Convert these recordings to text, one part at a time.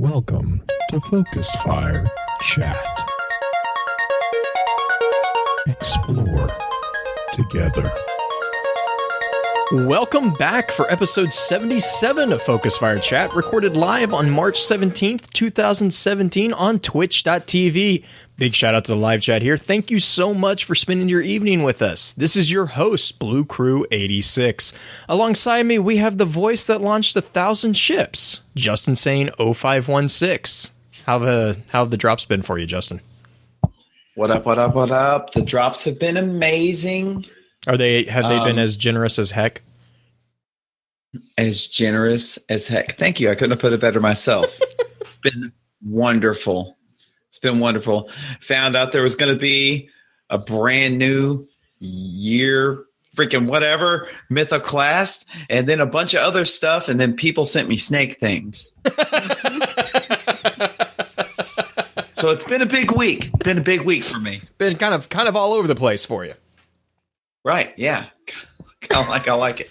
Welcome to Focus Fire Chat. Explore together. Welcome back for episode 77 of Focus Fire Chat, recorded live on March 17th, 2017 on twitch.tv. Big shout out to the live chat here. Thank you so much for spending your evening with us. This is your host, Blue Crew 86. Alongside me, we have the voice that launched 1,000 ships, Justin Sane 0516. How have the drops been for you, Justin? What up, what up, what up? The drops have been amazing. Have they been as generous as heck? As generous as heck. Thank you. I couldn't have put it better myself. It's been wonderful. It's been wonderful. Found out there was going to be a brand new year, freaking whatever, Mythoclast, and then a bunch of other stuff, and then people sent me snake things. So it's been a big week. It's been a big week for me. Been kind of all over the place for you. Right, yeah. I like it.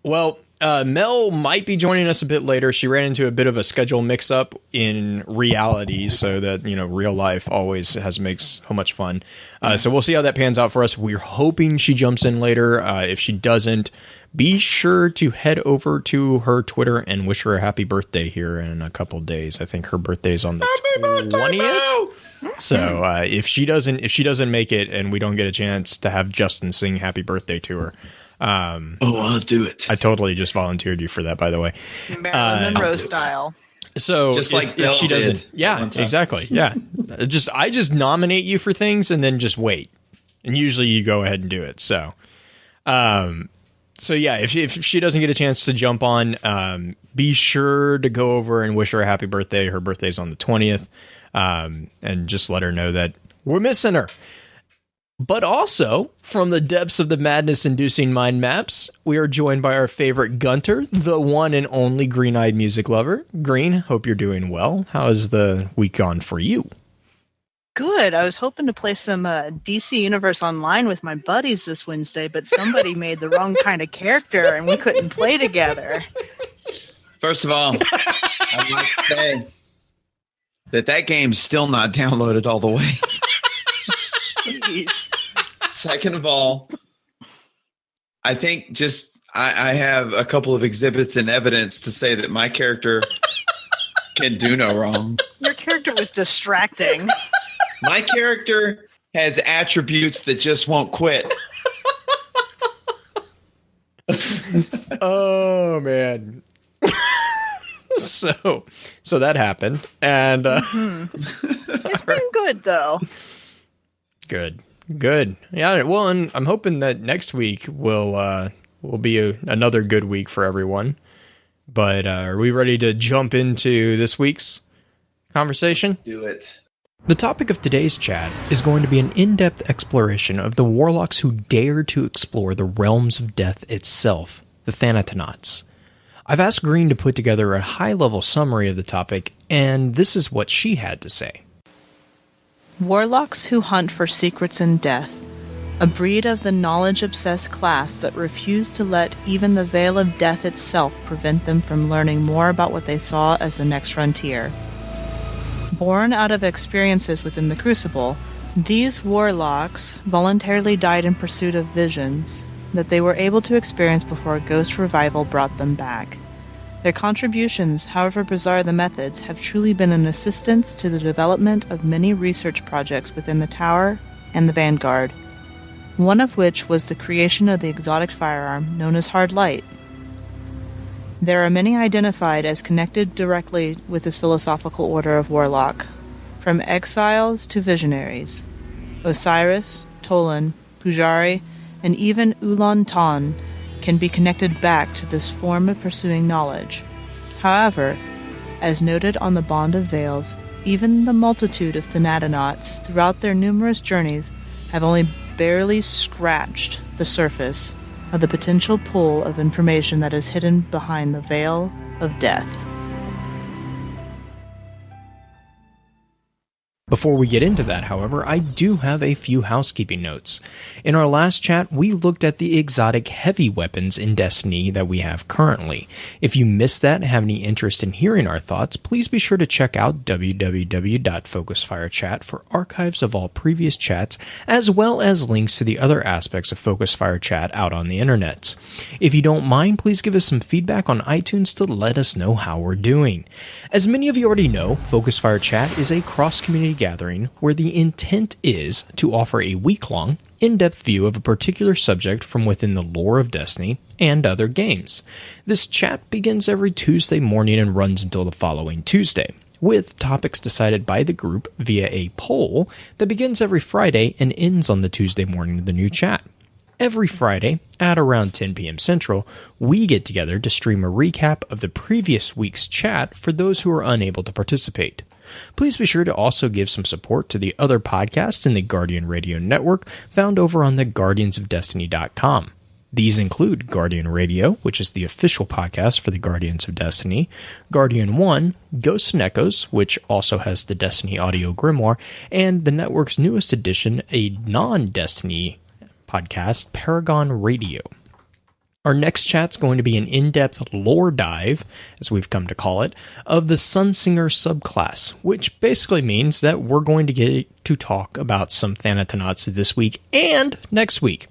Well, Mel might be joining us a bit later. She ran into a bit of a schedule mix-up in reality, so that, real life always makes so much fun. So we'll see how that pans out for us. We're hoping she jumps in later. If she doesn't, be sure to head over to her Twitter and wish her a happy birthday here in a couple days. I think her birthday's on the 20th. So if she doesn't make it and we don't get a chance to have Justin sing happy birthday to her, I'll do it. I totally just volunteered you for that, by the way. Marilyn Monroe style. So just like if she doesn't, did yeah, exactly, yeah. I just nominate you for things and then just wait, and usually you go ahead and do it. So yeah, if she doesn't get a chance to jump on, be sure to go over and wish her a happy birthday. Her birthday's on the 20th. And just let her know that we're missing her. But also, from the depths of the madness-inducing mind maps, we are joined by our favorite Gunter, the one and only green-eyed music lover. Green, hope you're doing well. How has the week gone for you? Good. I was hoping to play some DC Universe Online with my buddies this Wednesday, but somebody made the wrong kind of character and we couldn't play together. First of all, I'd like to say that game's still not downloaded all the way. Jeez. Second of all, I think I have a couple of exhibits and evidence to say that my character can do no wrong. Your character was distracting. My character has attributes that just won't quit. Oh, man. So that happened, and It's been good, though. Good. Yeah, well, and I'm hoping that next week will be another good week for everyone. But are we ready to jump into this week's conversation? Let's do it. The topic of today's chat is going to be an in-depth exploration of the warlocks who dare to explore the realms of death itself, the Thanatonauts. I've asked Green to put together a high-level summary of the topic, and this is what she had to say. Warlocks who hunt for secrets in death. A breed of the knowledge-obsessed class that refuse to let even the veil of death itself prevent them from learning more about what they saw as the next frontier. Born out of experiences within the Crucible, these warlocks voluntarily died in pursuit of visions that they were able to experience before Ghost Revival brought them back. Their contributions, however bizarre the methods, have truly been an assistance to the development of many research projects within the Tower and the Vanguard, one of which was the creation of the exotic firearm known as Hard Light. There are many identified as connected directly with this philosophical order of warlock, from exiles to visionaries. Osiris, Tolan, Pujari, and even Ulan Tan can be connected back to this form of pursuing knowledge. However, as noted on the Bond of Veils, even the multitude of Thanatonauts throughout their numerous journeys have only barely scratched the surface of the potential pool of information that is hidden behind the veil of death. Before we get into that, however, I do have a few housekeeping notes. In our last chat, we looked at the exotic heavy weapons in Destiny that we have currently. If you missed that and have any interest in hearing our thoughts, please be sure to check out www.focusfirechat for archives of all previous chats, as well as links to the other aspects of Focus Fire Chat out on the internets. If you don't mind, please give us some feedback on iTunes to let us know how we're doing. As many of you already know, Focus Fire Chat is a cross-community gathering where the intent is to offer a week-long, in-depth view of a particular subject from within the lore of Destiny and other games. This chat begins every Tuesday morning and runs until the following Tuesday, with topics decided by the group via a poll that begins every Friday and ends on the Tuesday morning of the new chat. Every Friday, at around 10 p.m. Central, we get together to stream a recap of the previous week's chat for those who are unable to participate. Please be sure to also give some support to the other podcasts in the Guardian Radio Network found over on the guardiansofdestiny.com. These include Guardian Radio, which is the official podcast for the Guardians of Destiny, Guardian 1, Ghosts and Echoes, which also has the Destiny audio grimoire, and the network's newest edition, a non-Destiny podcast, Paragon Radio. Our next chat's going to be an in-depth lore dive, as we've come to call it, of the Sunsinger subclass, which basically means that we're going to get to talk about some Thanatonauts this week and next week.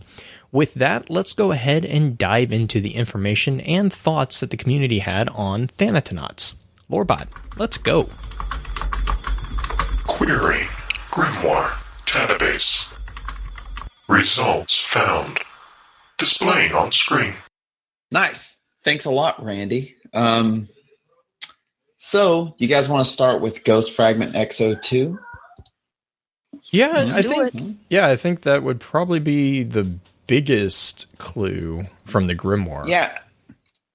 With that, let's go ahead and dive into the information and thoughts that the community had on Thanatonauts. Lorebot, let's go. Query Grimoire Database. Results found. Displaying on screen. Nice. Thanks a lot, Randy. So, you guys want to start with Ghost Fragment XO2? Yeah, I think that would probably be the biggest clue from the grimoire. Yeah.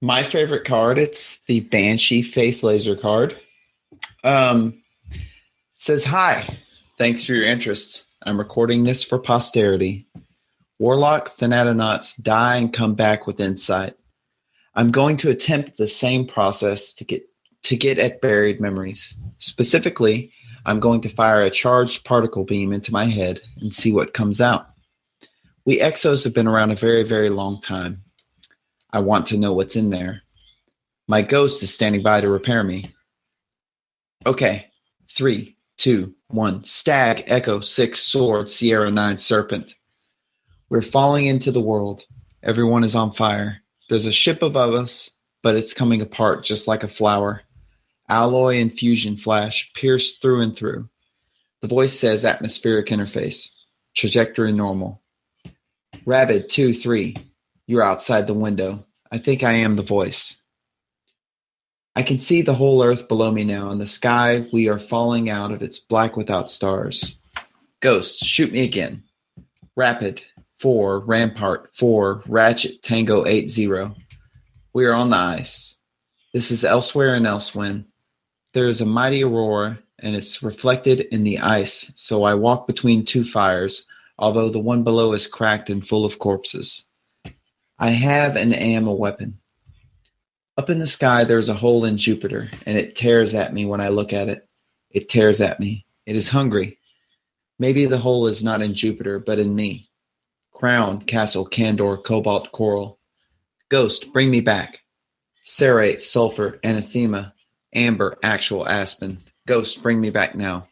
My favorite card, it's the Banshee Face Laser card. Says, hi. Thanks for your interest. I'm recording this for posterity. Warlock Thanatonauts die and come back with insight. I'm going to attempt the same process to get at buried memories. Specifically, I'm going to fire a charged particle beam into my head and see what comes out. We Exos have been around a very, very long time. I want to know what's in there. My ghost is standing by to repair me. Okay, 3, 2, 1. Stag, Echo, 6, Sword, Sierra 9, Serpent. We're falling into the world. Everyone is on fire. There's a ship above us, but it's coming apart just like a flower. Alloy and fusion flash, pierced through and through. The voice says atmospheric interface. Trajectory normal. Rabid 2, 3. You're outside the window. I think I am the voice. I can see the whole earth below me now. In the sky, we are falling out of its black without stars. Ghost, shoot me again. Rapid 4, Rampart 4, Ratchet Tango 80. We are on the ice. This is elsewhere in Elsewin. There is a mighty aurora, and it's reflected in the ice, so I walk between two fires, although the one below is cracked and full of corpses. I have and am a weapon. Up in the sky, there's a hole in Jupiter, and it tears at me when I look at it. It tears at me. It is hungry. Maybe the hole is not in Jupiter, but in me. Crown, Castle, Candor, Cobalt, Coral. Ghost, bring me back. Cerate, Sulfur, Anathema, Amber, Actual, Aspen. Ghost, bring me back now.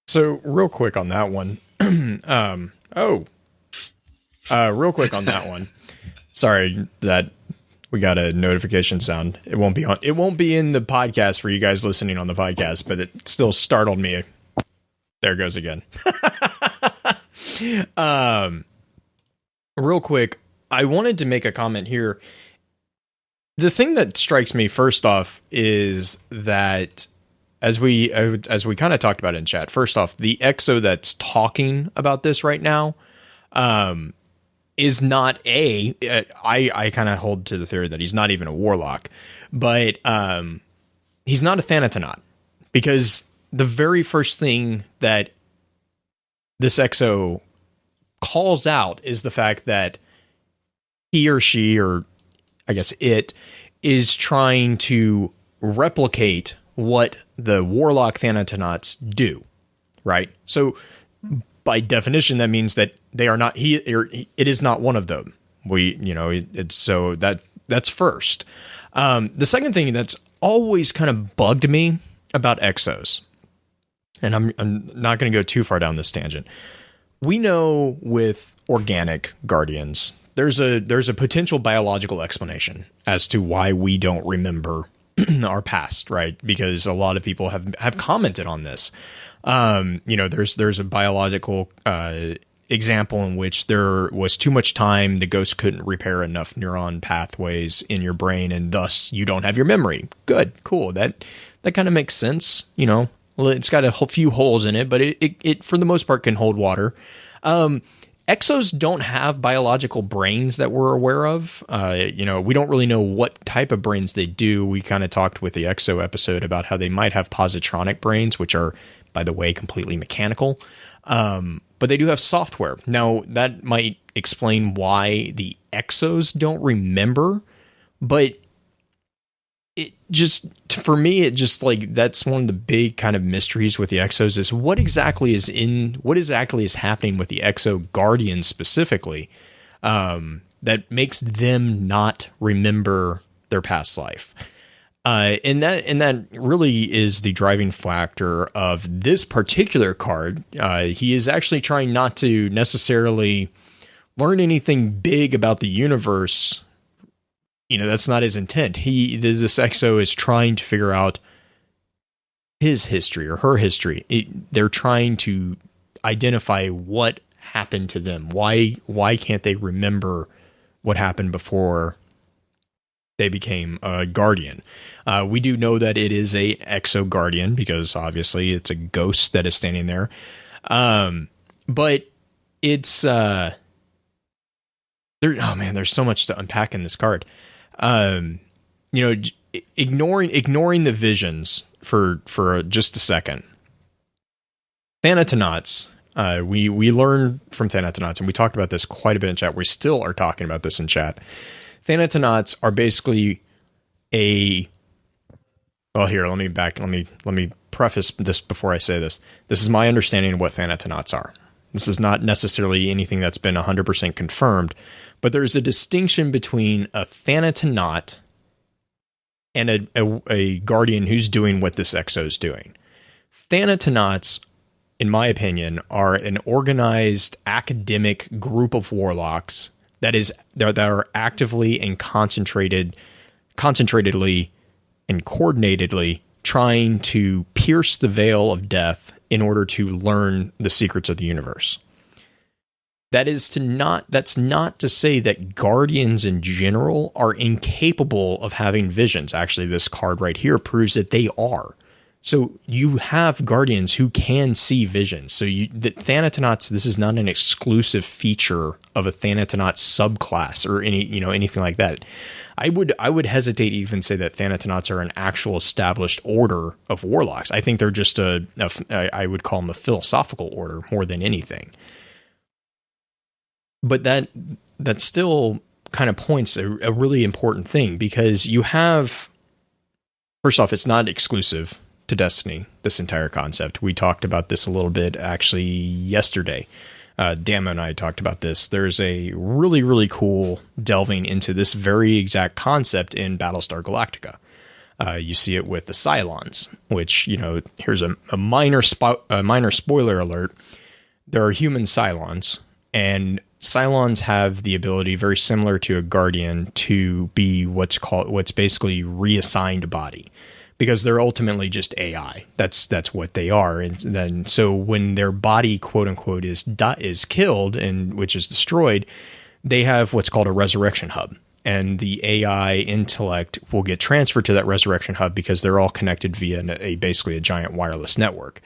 So, real quick on that one. Real quick on that one. Sorry that we got a notification sound. It won't be in the podcast for you guys listening on the podcast, but it still startled me. There it goes again. Real quick, I wanted to make a comment here. The thing that strikes me first off is that as we kind of talked about in chat, first off, the Exo that's talking about this right now is not I kind of hold to the theory that he's not even a warlock, but he's not a Thanatonaut, because the very first thing that this Exo calls out is the fact that he or she, or I guess it, is trying to replicate what the Warlock Thanatonauts do, right? So by definition, that means that they are not. It is not one of them. It's so that's first. The second thing that's always kind of bugged me about exos, and I'm not going to go too far down this tangent. We know with organic guardians, there's a potential biological explanation as to why we don't remember our past, right? Because a lot of people have commented on this. There's a biological example in which there was too much time, the ghost couldn't repair enough neuron pathways in your brain, and thus you don't have your memory. Good, cool. That kind of makes sense. Well, it's got a few holes in it, but it for the most part can hold water. Exos don't have biological brains that we're aware of. We don't really know what type of brains they do. We kind of talked with the Exo episode about how they might have positronic brains, which are, by the way, completely mechanical. But they do have software. Now, that might explain why the Exos don't remember, but for me, that's one of the big kind of mysteries with the Exos is what exactly is happening with the Exo Guardians specifically, that makes them not remember their past life. And that really is the driving factor of this particular card. He is actually trying not to necessarily learn anything big about the universe. That's not his intent. This Exo is trying to figure out his history or her history. They're trying to identify what happened to them. Why can't they remember what happened before they became a guardian? We do know that it is a Exo Guardian because obviously it's a ghost that is standing there. But it's there's so much to unpack in this card. Ignoring the visions for just a second. Thanatonauts, we learned from Thanatonauts, and we talked about this quite a bit in chat. We still are talking about this in chat. Thanatonauts are basically let me preface this before I say this. This is my understanding of what Thanatonauts are. This is not necessarily anything that's been 100% confirmed, but there's a distinction between a Thanatonaut and a guardian who's doing what this Exo is doing. Thanatonauts, in my opinion, are an organized academic group of warlocks that are actively and concentratedly and coordinately trying to pierce the veil of death in order to learn the secrets of the universe. That's not to say that guardians in general are incapable of having visions. Actually, this card right here proves that they are. So you have guardians who can see visions. So the Thanatonauts, this is not an exclusive feature of a Thanatonaut subclass or anything like that. I would hesitate to even say that Thanatonauts are an actual established order of warlocks. I think they're just I would call them a philosophical order more than anything. But that still kind of points a really important thing, because you have, first off, it's not exclusive to Destiny, this entire concept. We talked about this a little bit actually yesterday. Dama and I talked about this. There's a really, really cool delving into this very exact concept in Battlestar Galactica. You see it with the Cylons, which, here's a minor spoiler alert. There are human Cylons, and Cylons have the ability, very similar to a Guardian, to be what's basically reassigned body, because they're ultimately just AI. That's what they are. And then, so when their body, quote unquote, is killed and which is destroyed, they have what's called a resurrection hub, and the AI intellect will get transferred to that resurrection hub because they're all connected via basically a giant wireless network.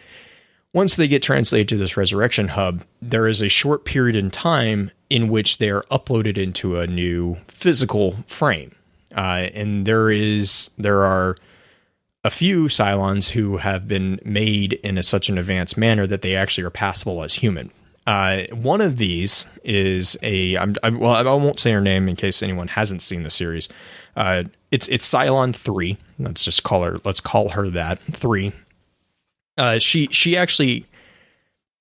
Once they get translated to this resurrection hub, there is a short period in time in which they are uploaded into a new physical frame. And there are a few Cylons who have been made in such an advanced manner that they actually are passable as human. One of these is I won't say her name in case anyone hasn't seen the series. It's Cylon 3. Let's call her that 3. She actually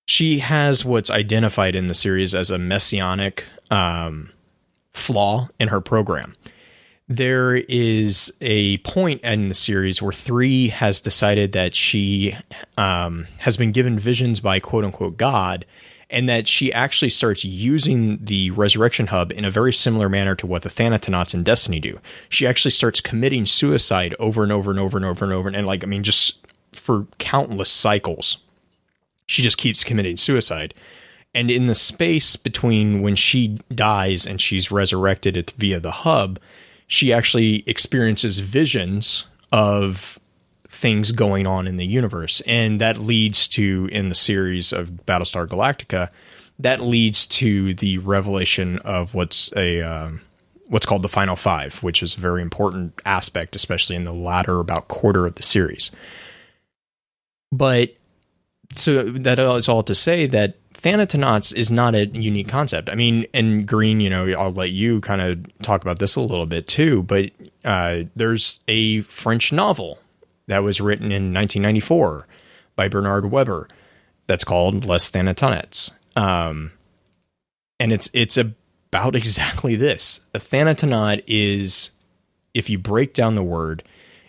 she has what's identified in the series as a messianic flaw in her program. There is a point in the series where 3 has decided that she has been given visions by quote unquote God, and that she actually starts using the resurrection hub in a very similar manner to what the Thanatonauts in Destiny do. She actually starts committing suicide over and over and over and over and over. And like, I mean, just for countless cycles, she just keeps committing suicide. And in the space between when she dies and she's resurrected via the hub, she actually experiences visions of things going on in the universe. And that leads to, in the series of Battlestar Galactica, that leads to the revelation of what's called the Final Five, which is a very important aspect, especially in the latter about quarter of the series. But so that is all to say that Thanatonauts is not a unique concept. I mean, and Green, you know, I'll let you kind of talk about this a little bit too, but there's a French novel that was written in 1994 by Bernard Weber that's called Les Thanatonauts. And it's about exactly this. A Thanatonaut is, if you break down the word,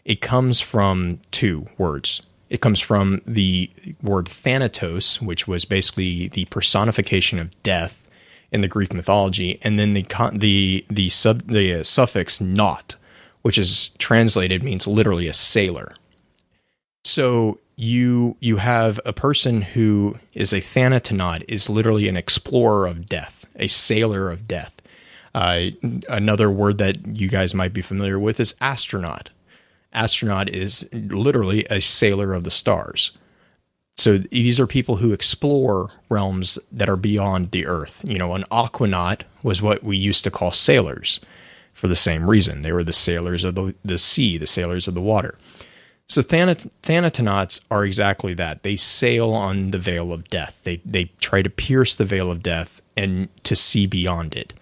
it comes from 2 words. It comes from the word Thanatos, which was basically the personification of death in the Greek mythology, and then the suffix "naut," which is translated means literally a sailor. So you have a person who is a Thanatonaut, is literally an explorer of death, a sailor of death. Another word that you guys might be familiar with is astronaut. Astronaut is literally a sailor of the stars. So these are people who explore realms that are beyond the earth. You know, an aquanaut was what we used to call sailors for the same reason. They were the sailors of the sea, the sailors of the water. So Thanatonauts are exactly that. They sail on the veil of death. They try to pierce the veil of death and to see beyond it.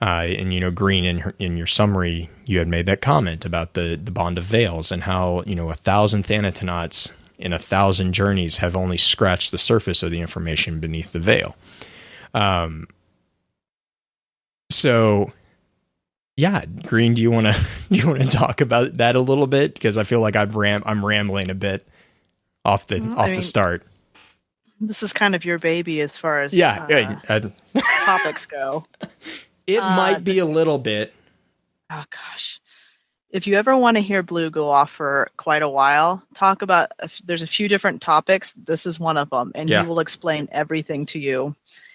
And, you know, Green, in your summary, you had made that comment about the bond of veils and how, you know, 1,000 Thanatonauts in 1,000 journeys have only scratched the surface of the information beneath the veil. So, yeah, Green, do you want to talk about that a little bit? Because I feel like I'm rambling a bit off the start. This is kind of your baby as far as topics go. It might be a little bit. Oh, gosh. If you ever want to hear Blue go off for quite a while, talk about, there's a few different topics. This is one of them. And he will explain everything to you.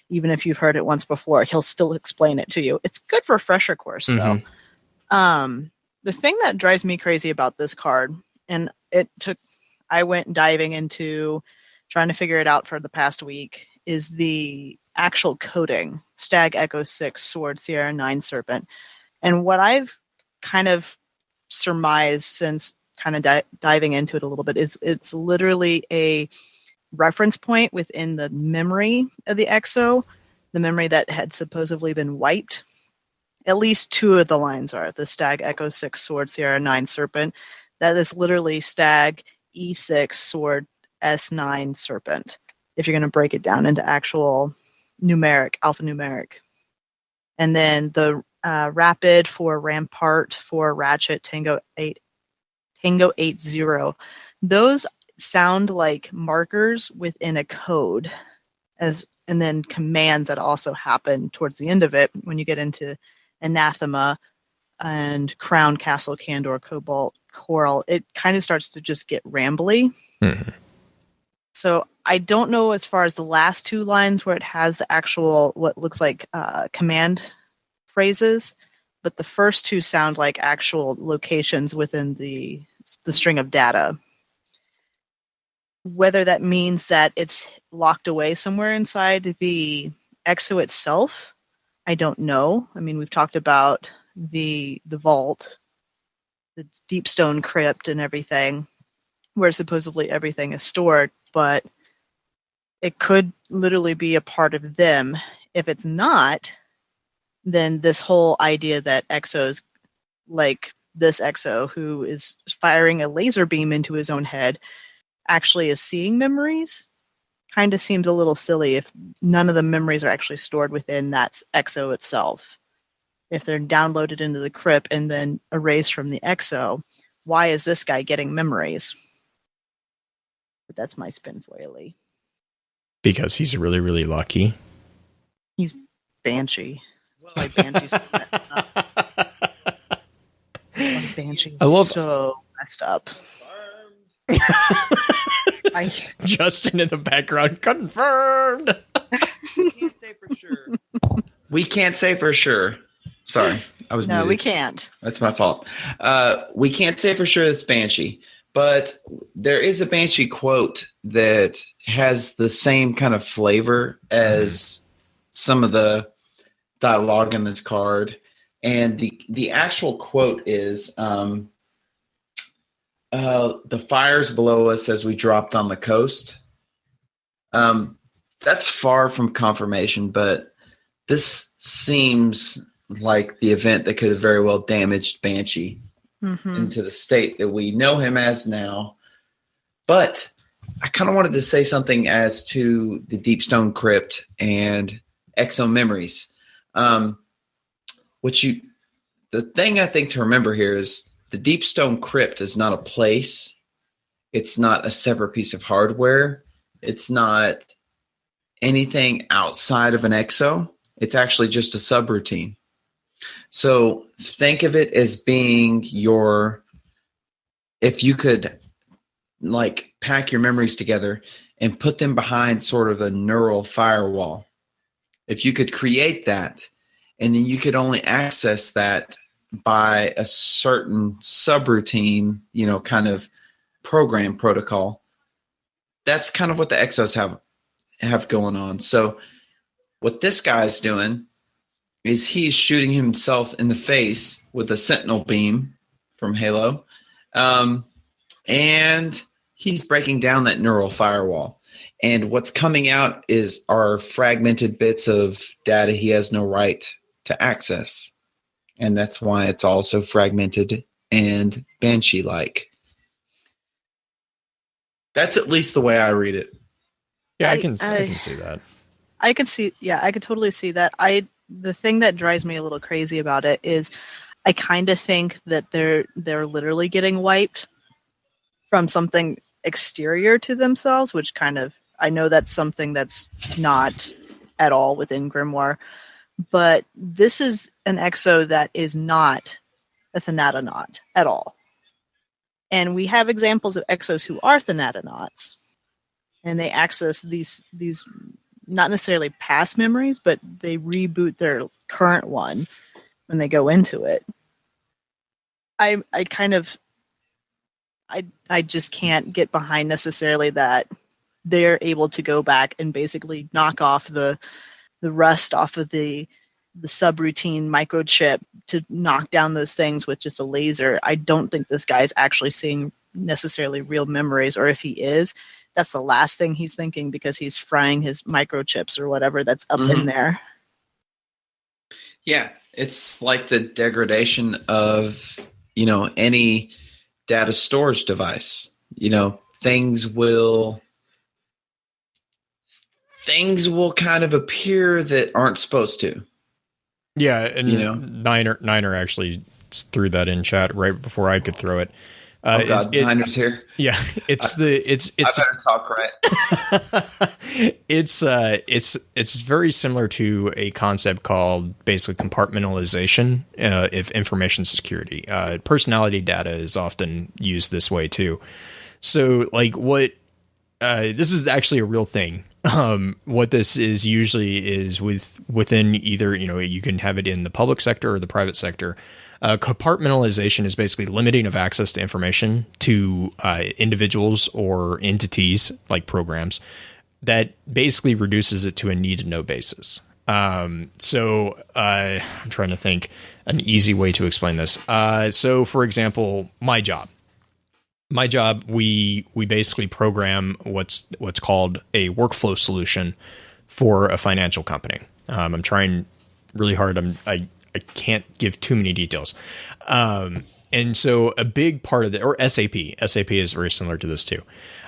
Even if you've heard it once before, he'll still explain it to you. It's good for a refresher course, though. The thing that drives me crazy about this card, and I went diving into trying to figure it out for the past week, is the actual coding. Stag Echo 6, Sword, Sierra 9, Serpent. And what I've kind of surmised since kind of diving into it a little bit is it's literally a reference point within the memory of the EXO, the memory that had supposedly been wiped. At least 2 of the lines are the Stag Echo 6, Sword, Sierra 9, Serpent. That is literally Stag E6, Sword, S9, Serpent, if you're going to break it down into actual alphanumeric. And then the Rapid for Rampart for Ratchet Tango 80. Those sound like markers within a code, and then commands that also happen towards the end of it when you get into Anathema and Crown, Castle, Candor, Cobalt, Coral. It kind of starts to just get rambly. Mm-hmm. So I don't know as far as the last 2 lines where it has the actual what looks like command phrases, but the first 2 sound like actual locations within the string of data. Whether that means that it's locked away somewhere inside the EXO itself, I don't know. I mean, we've talked about the vault, the deep stone crypt and everything, where supposedly everything is stored, but it could literally be a part of them. If it's not, then this whole idea that EXO's like this EXO who is firing a laser beam into his own head actually is seeing memories kind of seems a little silly if none of the memories are actually stored within that exo itself. If they're downloaded into the crypt and then erased from the exo, why is this guy getting memories? But that's my spin for you, Lee. Because he's really, really lucky. He's Banshee. That's why Banshee's so messed up. Banshee's so messed up. Justin in the background, confirmed. We can't say for sure. We can't say for sure. Sorry, I was muted. We can't. That's my fault. We can't say for sure it's Banshee, but there is a Banshee quote that has the same kind of flavor as some of the dialogue in this card. And the actual quote is, the fires below us as we dropped on the coast. That's far from confirmation, but this seems like the event that could have very well damaged Banshee into the state that we know him as now. But I kind of wanted to say something as to the Deep Stone Crypt and exo memories. The thing I think to remember here is the Deep Stone Crypt is not a place. It's not a separate piece of hardware. It's not anything outside of an exo. It's actually just a subroutine. So think of it as being if you could like pack your memories together and put them behind sort of a neural firewall. If you could create that, and then you could only access that by a certain subroutine, kind of program protocol. That's kind of what the exos have going on. So what this guy's doing is he's shooting himself in the face with a sentinel beam from Halo. And he's breaking down that neural firewall. And what's coming out are fragmented bits of data he has no right to access. And that's why it's also fragmented and Banshee-like. That's at least the way I read it. Yeah, I can see that. I could totally see that. The thing that drives me a little crazy about it is I kind of think that they're literally getting wiped from something exterior to themselves, which kind of, I know that's something that's not at all within Grimoire, but this is an exo that is not a Thanatonaut at all. And we have examples of exos who are Thanatonauts, and they access these not necessarily past memories, but they reboot their current one when they go into it. I just can't get behind necessarily that they're able to go back and basically knock off the rust off of the subroutine microchip to knock down those things with just a laser. I don't think this guy's actually seeing necessarily real memories, or if he is, that's the last thing he's thinking because he's frying his microchips or whatever that's up in there. Yeah, it's like the degradation of, any data storage device. Things will kind of appear that aren't supposed to. Yeah, and Niner actually threw that in chat right before I could throw it. Niner's here. Yeah, I better talk right. It's very similar to a concept called basically compartmentalization of information security. Personality data is often used this way too. So this is actually a real thing. What this is usually is within either, you can have it in the public sector or the private sector. Compartmentalization is basically limiting of access to information to individuals or entities like programs that basically reduces it to a need to know basis. So I'm trying to think an easy way to explain this. So for example, my job, we basically program what's called a workflow solution for a financial company. I'm trying really hard. I can't give too many details. And And so a big part of the, or SAP is very similar to this too.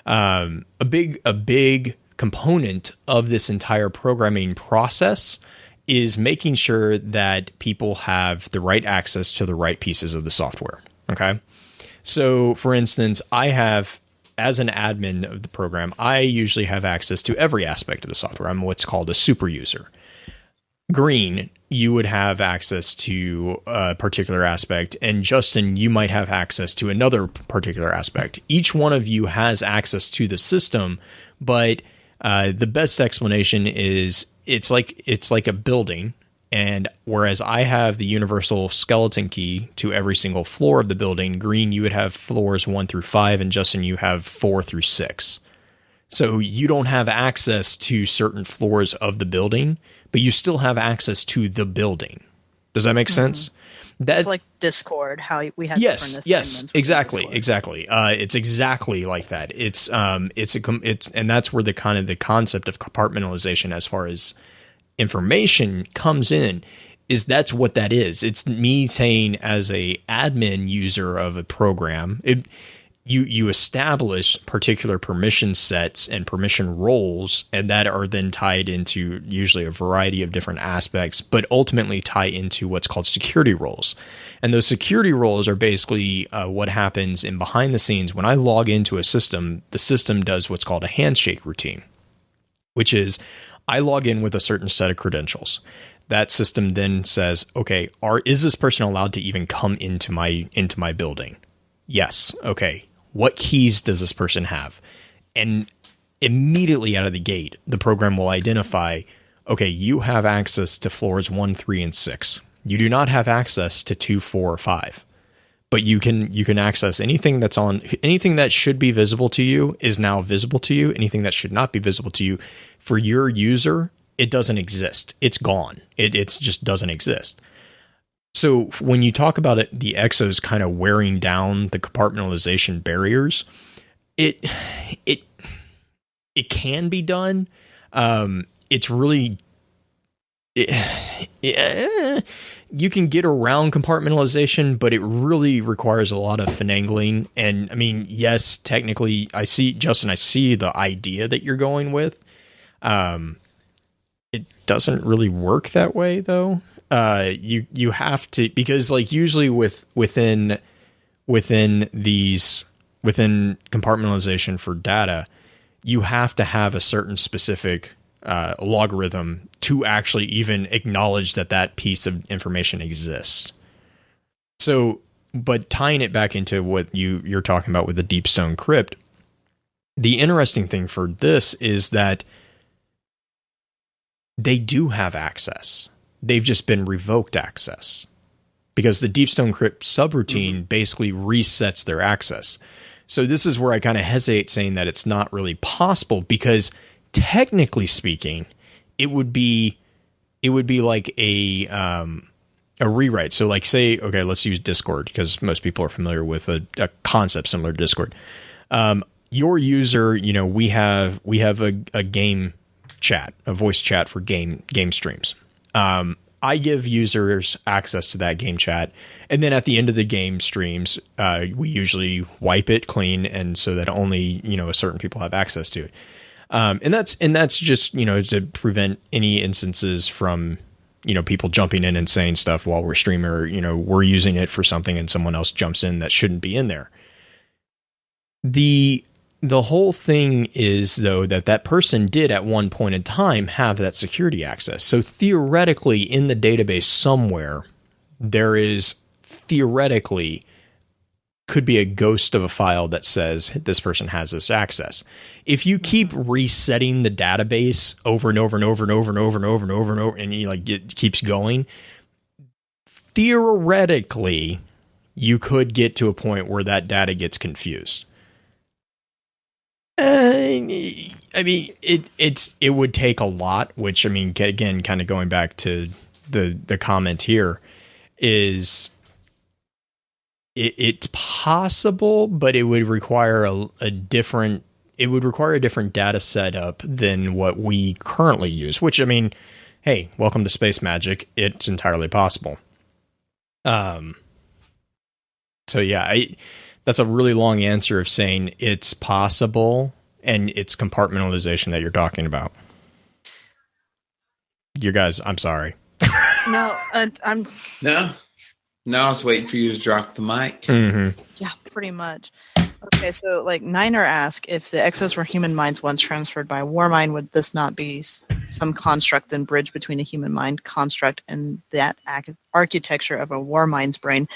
A big component of this entire programming process is making sure that people have the right access to the right pieces of the software. Okay. So for instance, I have, as an admin of the program, I usually have access to every aspect of the software. I'm what's called a super user. Green, you would have access to a particular aspect, and Justin, you might have access to another particular aspect. Each one of you has access to the system, but the best explanation is it's like a building, and whereas I have the universal skeleton key to every single floor of the building, Green, you would have floors 1 through 5, and Justin, you have 4 through 6. So you don't have access to certain floors of the building, but you still have access to the building. Does that make sense? It's like Discord, how we have different assignments. Yes, exactly. It's exactly like that. It's and that's where the kind of the concept of compartmentalization as far as information comes in, is that's what that is. It's me saying, as a admin user of a program, you establish particular permission sets and permission roles, and that are then tied into usually a variety of different aspects, but ultimately tie into what's called security roles. And those security roles are basically what happens in behind the scenes. When I log into a system, the system does what's called a handshake routine, which is I log in with a certain set of credentials. That system then says, okay, is this person allowed to even come into my building? Yes. Okay. What keys does this person have? And immediately out of the gate, the program will identify, okay, you have access to floors 1, 3, and 6. You do not have access to 2, 4, or 5. But you can access anything that should be visible to you is now visible to you. Anything that should not be visible to you, for your user, it doesn't exist. It's gone. It's just doesn't exist. So when you talk about it, the exos kind of wearing down the compartmentalization barriers, it can be done. It's really, you can get around compartmentalization, but it really requires a lot of finagling. And I mean, yes, technically, I see the idea that you're going with. It doesn't really work that way, though. You have to, because like usually within compartmentalization for data, you have to have a certain specific logarithm to actually even acknowledge that piece of information exists. So, but tying it back into what you're talking about with the Deepstone Crypt, the interesting thing for this is that they do have access. They've just been revoked access, because the Deepstone Crypt subroutine basically resets their access. So this is where I kind of hesitate saying that it's not really possible, because technically speaking, it would be like a rewrite. So like, say, okay, let's use Discord, because most people are familiar with a concept similar to Discord. Your user, we have a game chat, a voice chat for game streams. I give users access to that game chat, and then at the end of the game streams, we usually wipe it clean, and so that only a certain people have access to it. And that's just to prevent any instances from people jumping in and saying stuff while we're streaming, or we're using it for something and someone else jumps in that shouldn't be in there. The whole thing is, though, that person did at one point in time have that security access. So theoretically, in the database somewhere, there is theoretically could be a ghost of a file that says this person has this access. If you keep resetting the database over and over and over and over and over and over and over and over, and it keeps going, theoretically, you could get to a point where that data gets confused. I mean, it would take a lot, which, I mean, again, kind of going back to the comment here, is it's possible, but it would require a different data setup than what we currently use, which, I mean, hey, welcome to Space Magic. It's entirely possible. So yeah, that's a really long answer of saying it's possible, and it's compartmentalization that you're talking about. You guys, I'm sorry. No, I'm No, I was waiting for you to drop the mic. Mm-hmm. yeah, pretty much. Okay, so like Niner asked, if the exos were human minds once transferred by a war mind, would this not be some construct then bridge between a human mind construct and that architecture of a war mind's brain?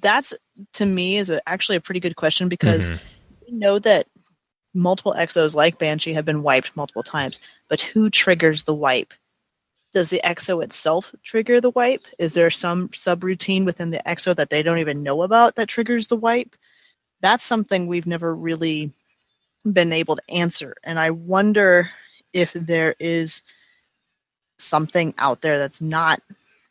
That's, to me, is actually a pretty good question, because we know that multiple exos like Banshee have been wiped multiple times, but who triggers the wipe? Does the exo itself trigger the wipe? Is there some subroutine within the exo that they don't even know about that triggers the wipe? That's something we've never really been able to answer. And I wonder if there is something out there that's not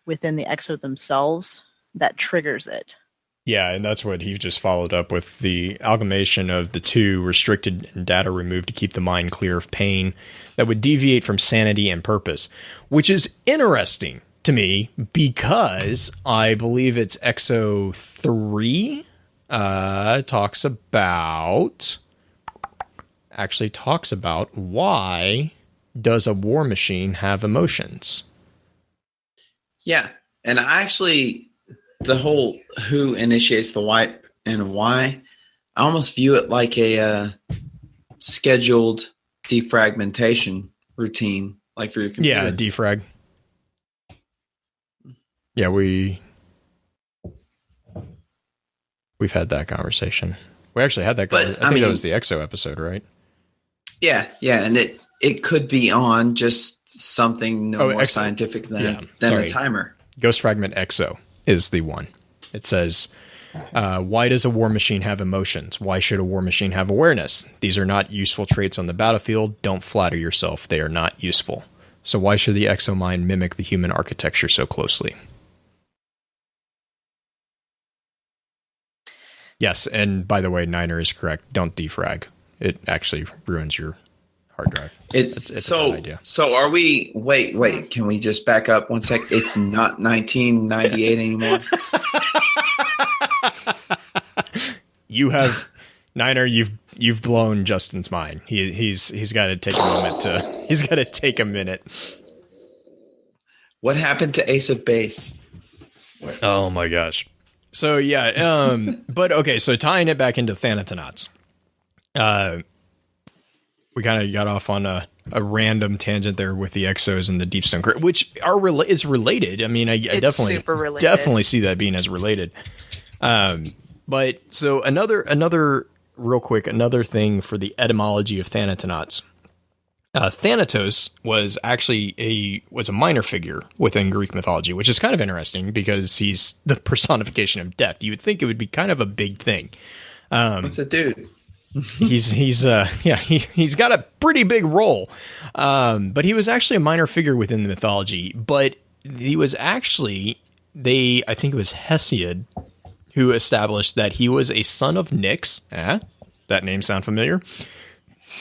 within the exo themselves that triggers it. Yeah, and that's what he just followed up with, the amalgamation of the two, restricted and data removed to keep the mind clear of pain that would deviate from sanity and purpose, which is interesting to me because I believe it's Exo 3 talks about why does a war machine have emotions? Yeah, and the whole who initiates the wipe and why, I almost view it like a scheduled defragmentation routine, like for your computer. Yeah, defrag. Yeah, we've had that conversation. We actually had that conversation. I think that was the EXO episode, right? Yeah, and it could be on just something more scientific than a timer. Ghost Fragment EXO is the one. It says, why does a war machine have emotions? Why should a war machine have awareness? These are not useful traits on the battlefield. Don't flatter yourself. They are not useful. So why should the exo mind mimic the human architecture so closely? Yes, and by the way, Niner is correct. Don't defrag. It actually ruins your hard drive. It's a bad idea. So are we? Wait. Can we just back up 1 sec? It's not 1998 anymore. You have, Niner. You've blown Justin's mind. He's got to take a moment He's got to take a minute. What happened to Ace of Base? Oh my gosh. So yeah, but okay. So tying it back into Thanatonauts, we kind of got off on a random tangent there with the exos and the deep stone, which is related. I mean, I definitely see that being as related. But so another real quick, another thing for the etymology of Thanatonauts. Thanatos was actually a minor figure within Greek mythology, which is kind of interesting because he's the personification of death. You would think it would be kind of a big thing. What's a dude? he's got a pretty big role. But he was actually a minor figure within the mythology, but he was actually, I think it was Hesiod who established that he was a son of Nyx. That name sound familiar?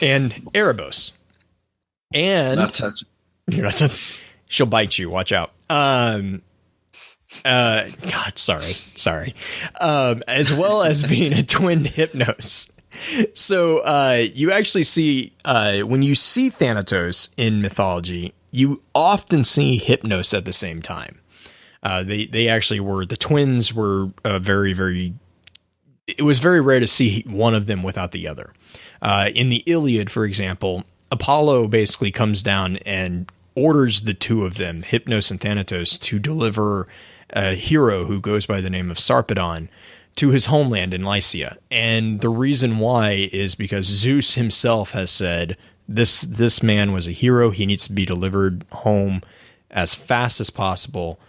And Erebos. And not touching. You're not touching. She'll bite you. Watch out. God, sorry. As well as being a twin Hypnos. So you actually see, when you see Thanatos in mythology, you often see Hypnos at the same time. They actually were, the twins were very, very, it was very rare to see one of them without the other. In the Iliad, for example, Apollo basically comes down and orders the two of them, Hypnos and Thanatos, to deliver a hero who goes by the name of Sarpedon to his homeland in Lycia. And the reason why is because Zeus himself has said, this man was a hero. He needs to be delivered home as fast as possible.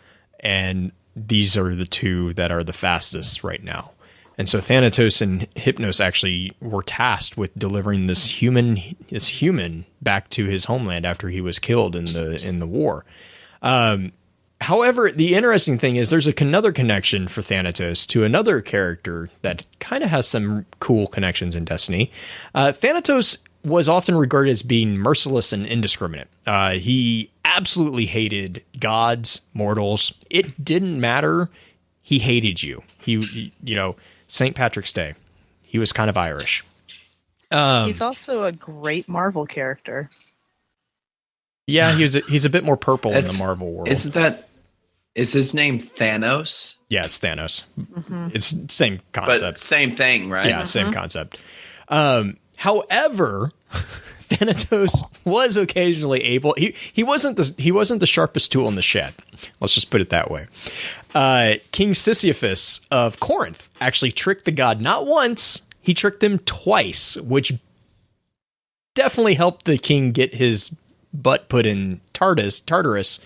And these are the two that are the fastest right now. And so Thanatos and Hypnos actually were tasked with delivering this human back to his homeland after he was killed in the war. However, the interesting thing is there's another connection for Thanatos to another character that kind of has some cool connections in Destiny. Thanatos was often regarded as being merciless and indiscriminate. He absolutely hated gods, mortals. It didn't matter he hated you. St. Patrick's Day. He was kind of Irish. He's also a great Marvel character. Yeah, he's a bit more purple in the Marvel world. Is his name Thanos? Yeah, it's Thanos. It's same concept. But same thing, right? Yeah, same concept. However, Thanatos was occasionally able. He wasn't the sharpest tool in the shed. Let's just put it that way. King Sisyphus of Corinth actually tricked the god not once. He tricked him twice, which definitely helped the king get his butt put in Tartarus,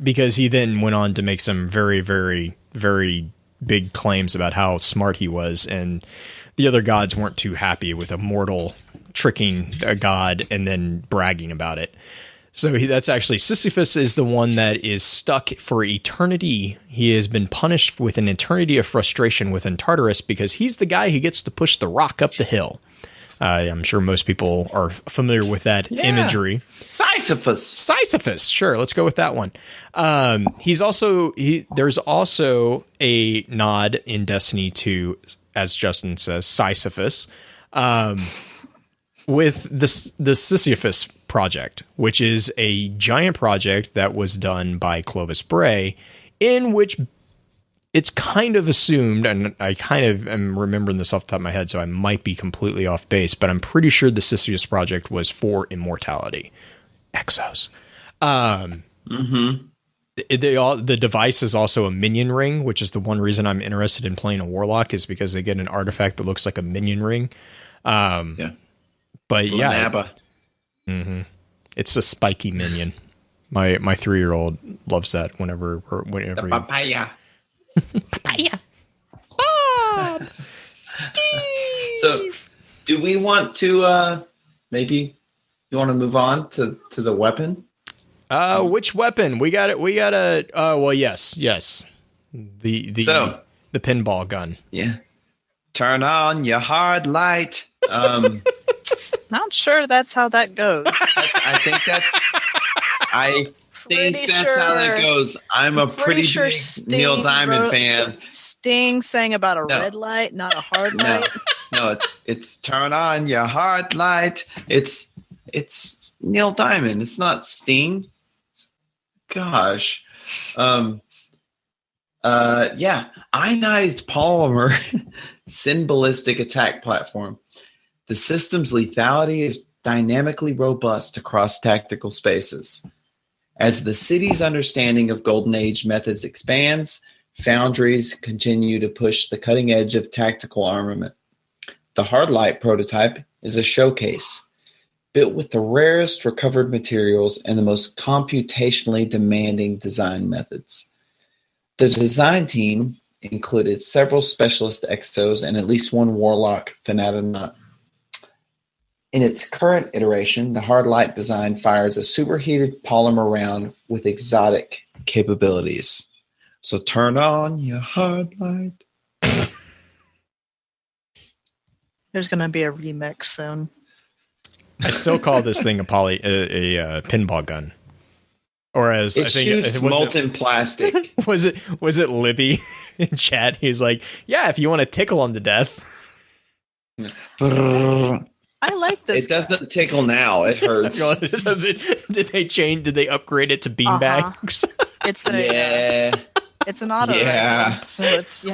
because he then went on to make some very, very, very big claims about how smart he was, and the other gods weren't too happy with a mortal tricking a god and then bragging about it. So that's actually Sisyphus is the one that is stuck for eternity. He has been punished with an eternity of frustration within Tartarus because he's the guy who gets to push the rock up the hill. I'm sure most people are familiar with that imagery. Sisyphus. Sure, let's go with that one. There's also a nod in Destiny to, as Justin says, Sisyphus, with the Sisyphus project, which is a giant project that was done by Clovis Bray, in which it's kind of assumed, and I kind of am remembering this off the top of my head, so I might be completely off base, but I'm pretty sure the Sisyphus project was for immortality. Exos. The device is also a minion ring, which is the one reason I'm interested in playing a warlock, is because they get an artifact that looks like a minion ring. But yeah, it's a spiky minion. My 3-year-old loves that whenever The papaya. Papaya. Bob. Steve. So, do we want to maybe you want to move on to the weapon? Which weapon? We got it. Well, yes. The pinball gun. Yeah. Turn on your hard light. Not sure that's how that goes. I think that's how that goes. I'm a pretty big Neil Diamond fan. Sting sang about a red light, not a hard light. No, it's turn on your hard light. It's Neil Diamond. It's not Sting. Gosh. Ionized polymer syn-ballistic attack platform. The system's lethality is dynamically robust across tactical spaces. As the city's understanding of Golden Age methods expands, foundries continue to push the cutting edge of tactical armament. The Hardlight prototype is a showcase, built with the rarest recovered materials and the most computationally demanding design methods. The design team included several specialist exos and at least one warlock Thanatonaut. In its current iteration, the Hardlight design fires a superheated polymer round with exotic capabilities. So turn on your Hardlight. There's going to be a remix soon. I still call this thing a pinball gun. Or as it shoots molten plastic. Was it Libby in chat? He's like, yeah, if you want to tickle him to death. I like this. It doesn't tickle now. It hurts. Did they upgrade it to beanbags? It's it's an auto. Yeah. Rifle, so it's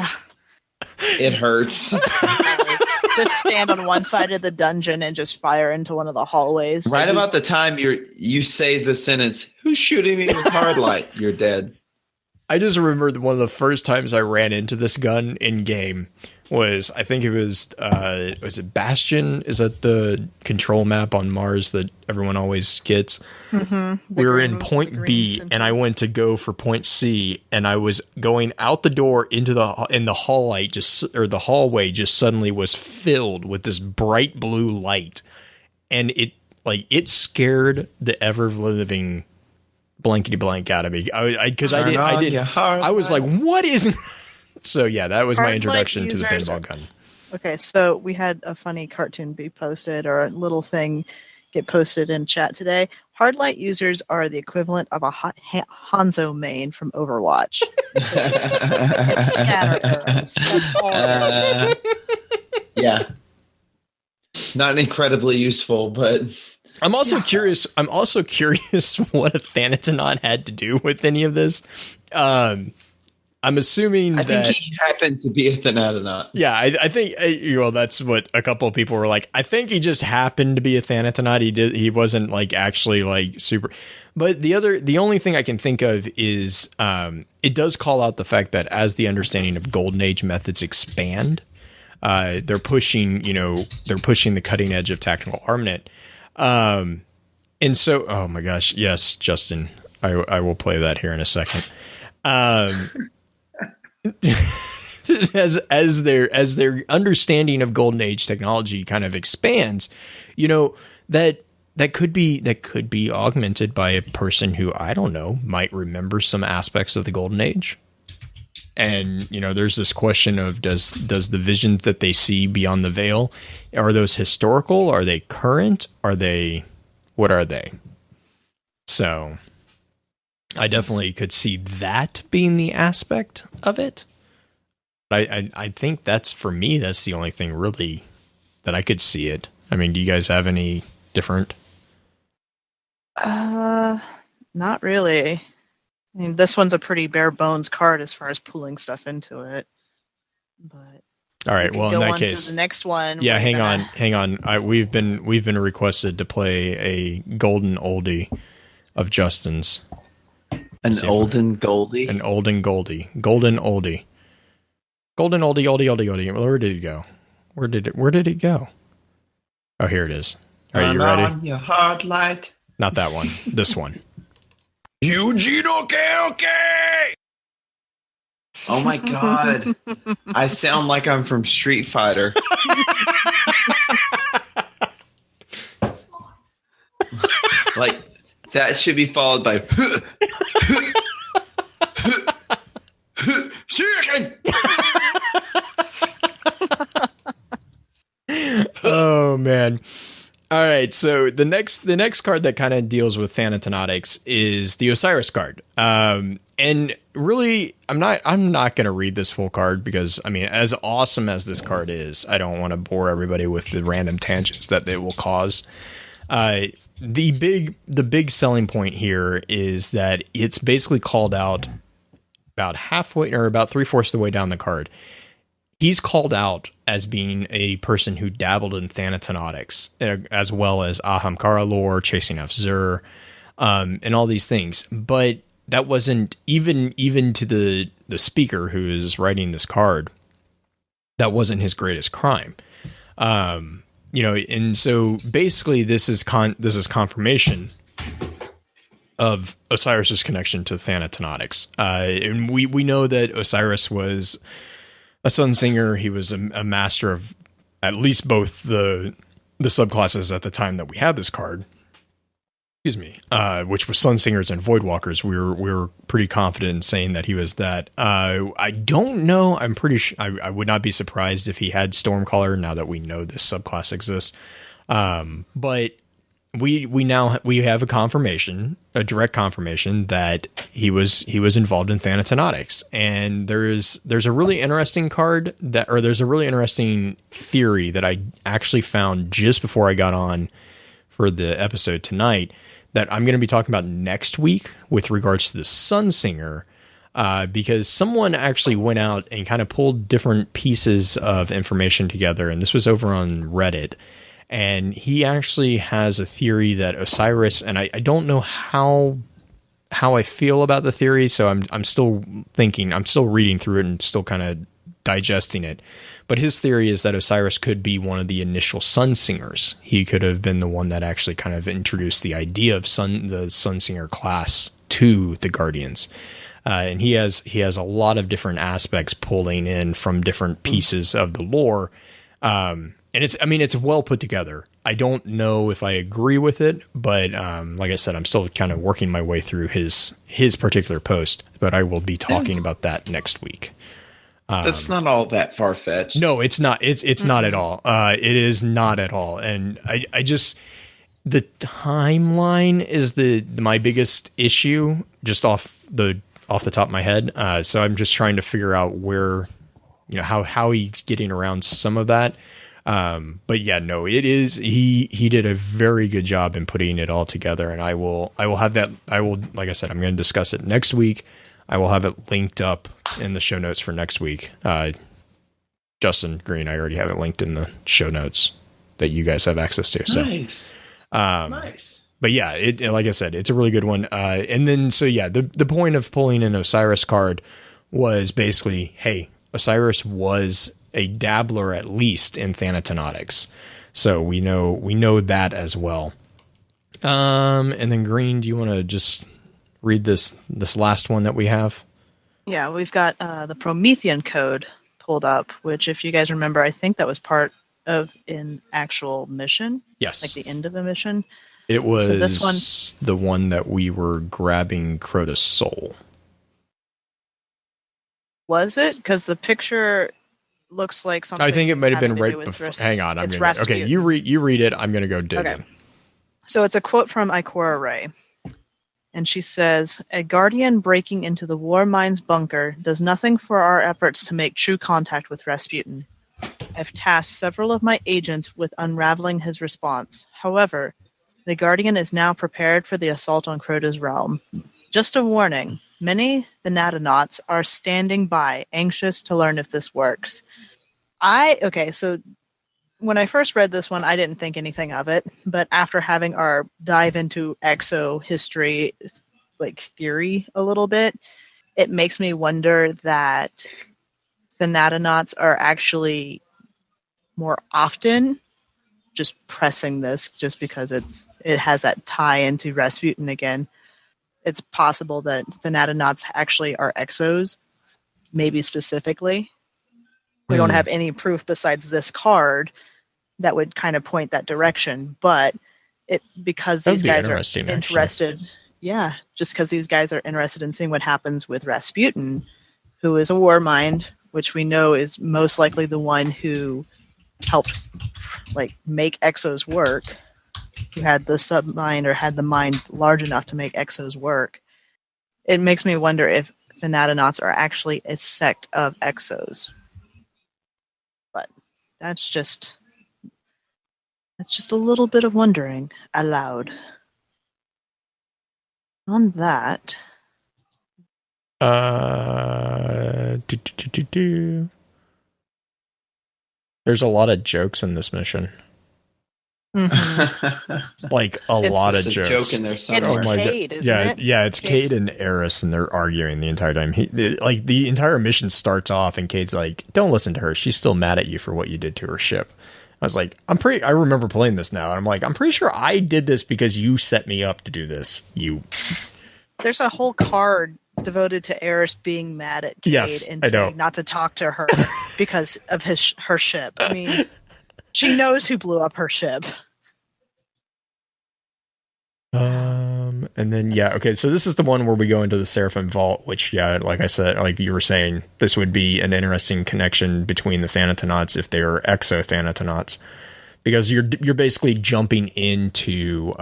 It hurts. Just stand on one side of the dungeon and just fire into one of the hallways. Right about the time you say the sentence, "Who's shooting me with hard light?" You're dead. I just remembered one of the first times I ran into this gun in game was, I think it was it Bastion? Is that the control map on Mars that everyone always gets? Mm-hmm. We were in point B, and I went to go for point C, and I was going out the door into the hallway. The hallway just suddenly was filled with this bright blue light, and it scared the ever living blankety blank out of me. I was like, what is? So yeah, that was my introduction to the pinball gun. Okay, so we had a funny cartoon be posted or a little thing it posted in chat today. Hardlight users are the equivalent of a Hanzo main from Overwatch. It's scatter arrows. That's all it is. Yeah. Not incredibly useful, but I'm also curious what a Thanatonaut had to do with any of this. I'm assuming I that think he happened to be a Thanatonaut. Yeah, I think well, that's what a couple of people were like. I think he just happened to be a Thanatonaut. He wasn't like actually like super. But the only thing I can think of is it does call out the fact that as the understanding of Golden Age methods expand, they're pushing the cutting edge of tactical armament. And so, oh my gosh, yes, Justin, I will play that here in a second. As their understanding of Golden Age technology kind of expands, that could be augmented by a person who, I don't know, might remember some aspects of the Golden Age. And there's this question of does the visions that they see beyond the veil, are those historical? Are they current? What are they? So I definitely could see that being the aspect of it. But I think that's the only thing really that I could see it. I mean, do you guys have any different? Not really. I mean, this one's a pretty bare bones card as far as pulling stuff into it. But all right, well, in that case, the next one. Yeah, hang on. We've been requested to play a golden oldie of Justin's. An olden Goldie? An olden Goldie. Golden oldie. Golden oldie. Where did it go? Where did it go? Oh, here it is. Are you ready? On your hard light. Not that one. This one. Eugene, okay. Oh my god. I sound like I'm from Street Fighter. Like, that should be followed by Oh man. All right, so the next card that kind of deals with Thanatonautics is the Osiris card. And really, I'm not going to read this full card because, I mean, as awesome as this card is, I don't want to bore everybody with the random tangents that it will cause. The big selling point here is that it's basically called out about halfway or about 3/4 of the way down the card. He's called out as being a person who dabbled in Thanatonautics, as well as Ahamkara lore, chasing after Zur, and all these things. But that wasn't even to the speaker who is writing this card. That wasn't his greatest crime. And so basically this is confirmation of Osiris's connection to Thanatonautics. And we know that Osiris was a sun singer. He was a master of at least both the subclasses at the time that we had this card. Excuse me, which was Sun Singers and Voidwalkers. We were pretty confident in saying that he was that. I don't know. I'm pretty sure. I would not be surprised if he had Stormcaller now that we know this subclass exists. But we have a direct confirmation that he was involved in Thanatonautics. And there's a really interesting there's a really interesting theory that I actually found just before I got on for the episode tonight that I'm going to be talking about next week with regards to the Sun Singer, because someone actually went out and kind of pulled different pieces of information together, and this was over on Reddit, and he actually has a theory that Osiris, and I don't know how I feel about the theory, so I'm still reading through it and still kind of digesting it. But his theory is that Osiris could be one of the initial Sun Singers. He could have been the one that actually kind of introduced the idea of the Sun Singer class to the Guardians. And he has a lot of different aspects pulling in from different pieces of the lore. And it's well put together. I don't know if I agree with it, but like I said, I'm still kind of working my way through his particular post, but I will be talking about that next week. That's not all that far-fetched. No, it's not. It's not at all. It is not at all. And I just, The timeline is my biggest issue, just off the top of my head. So I'm just trying to figure out where, how he's getting around some of that. But yeah, no, it is. He did a very good job in putting it all together, and I will have that. Like I said, I'm going to discuss it next week. I will have it linked up in the show notes for next week. Justin Green, I already have it linked in the show notes that you guys have access to. So Nice. Nice. But yeah, like I said, it's a really good one. And then, so yeah, the point of pulling an Osiris card was basically, hey, Osiris was a dabbler at least in Thanatonautics. So we know that as well. And then Green, do you want to just read this last one that we have? Yeah, we've got the Promethean code pulled up, which, if you guys remember, I think that was part of an actual mission. Yes. Like the end of a mission. It was so this one, the one that we were grabbing Crota's soul. Was it? Because the picture looks like something. I think it might have been right before. Hang on, okay. You read it. I'm gonna go dig in. So it's a quote from Ikora Ray, and she says, "A guardian breaking into the War Mind's bunker does nothing for our efforts to make true contact with Rasputin. I've tasked several of my agents with unraveling his response. However, the Guardian is now prepared for the assault on Crota's realm. Just a warning, many Thanatonauts are standing by, anxious to learn if this works." So when I first read this one, I didn't think anything of it, but after having our dive into exo history, like theory a little bit, it makes me wonder that Thanatonauts are actually more often just pressing this just because it has that tie into Rasputin again. It's possible that Thanatonauts actually are exos, maybe specifically. We don't have any proof besides this card that would kind of point that direction, but because these guys are interested, just because these guys are interested in seeing what happens with Rasputin, who is a war mind, which we know is most likely the one who helped make exos work, who had the submind or had the mind large enough to make exos work. It makes me wonder if Thanatonauts are actually a sect of exos. But that's just a little bit of wondering aloud. On that, there's a lot of jokes in this mission. Like a lot of jokes. Joke in there somewhere. It's Cade, isn't it? Yeah, it's Cade and Eris, and they're arguing the entire time. The entire mission starts off, and Cade's like, "Don't listen to her. She's still mad at you for what you did to her ship." I was like, I remember playing this now, and I'm like, I'm pretty sure I did this because you set me up to do this. There's a whole card devoted to Eris being mad at Cade and saying not to talk to her because of her ship. I mean, she knows who blew up her ship. And then so this is the one where we go into the Seraphim Vault, which like I said, like you were saying, this would be an interesting connection between the Thanatonauts if they're exo Thanatonauts, because you're basically jumping into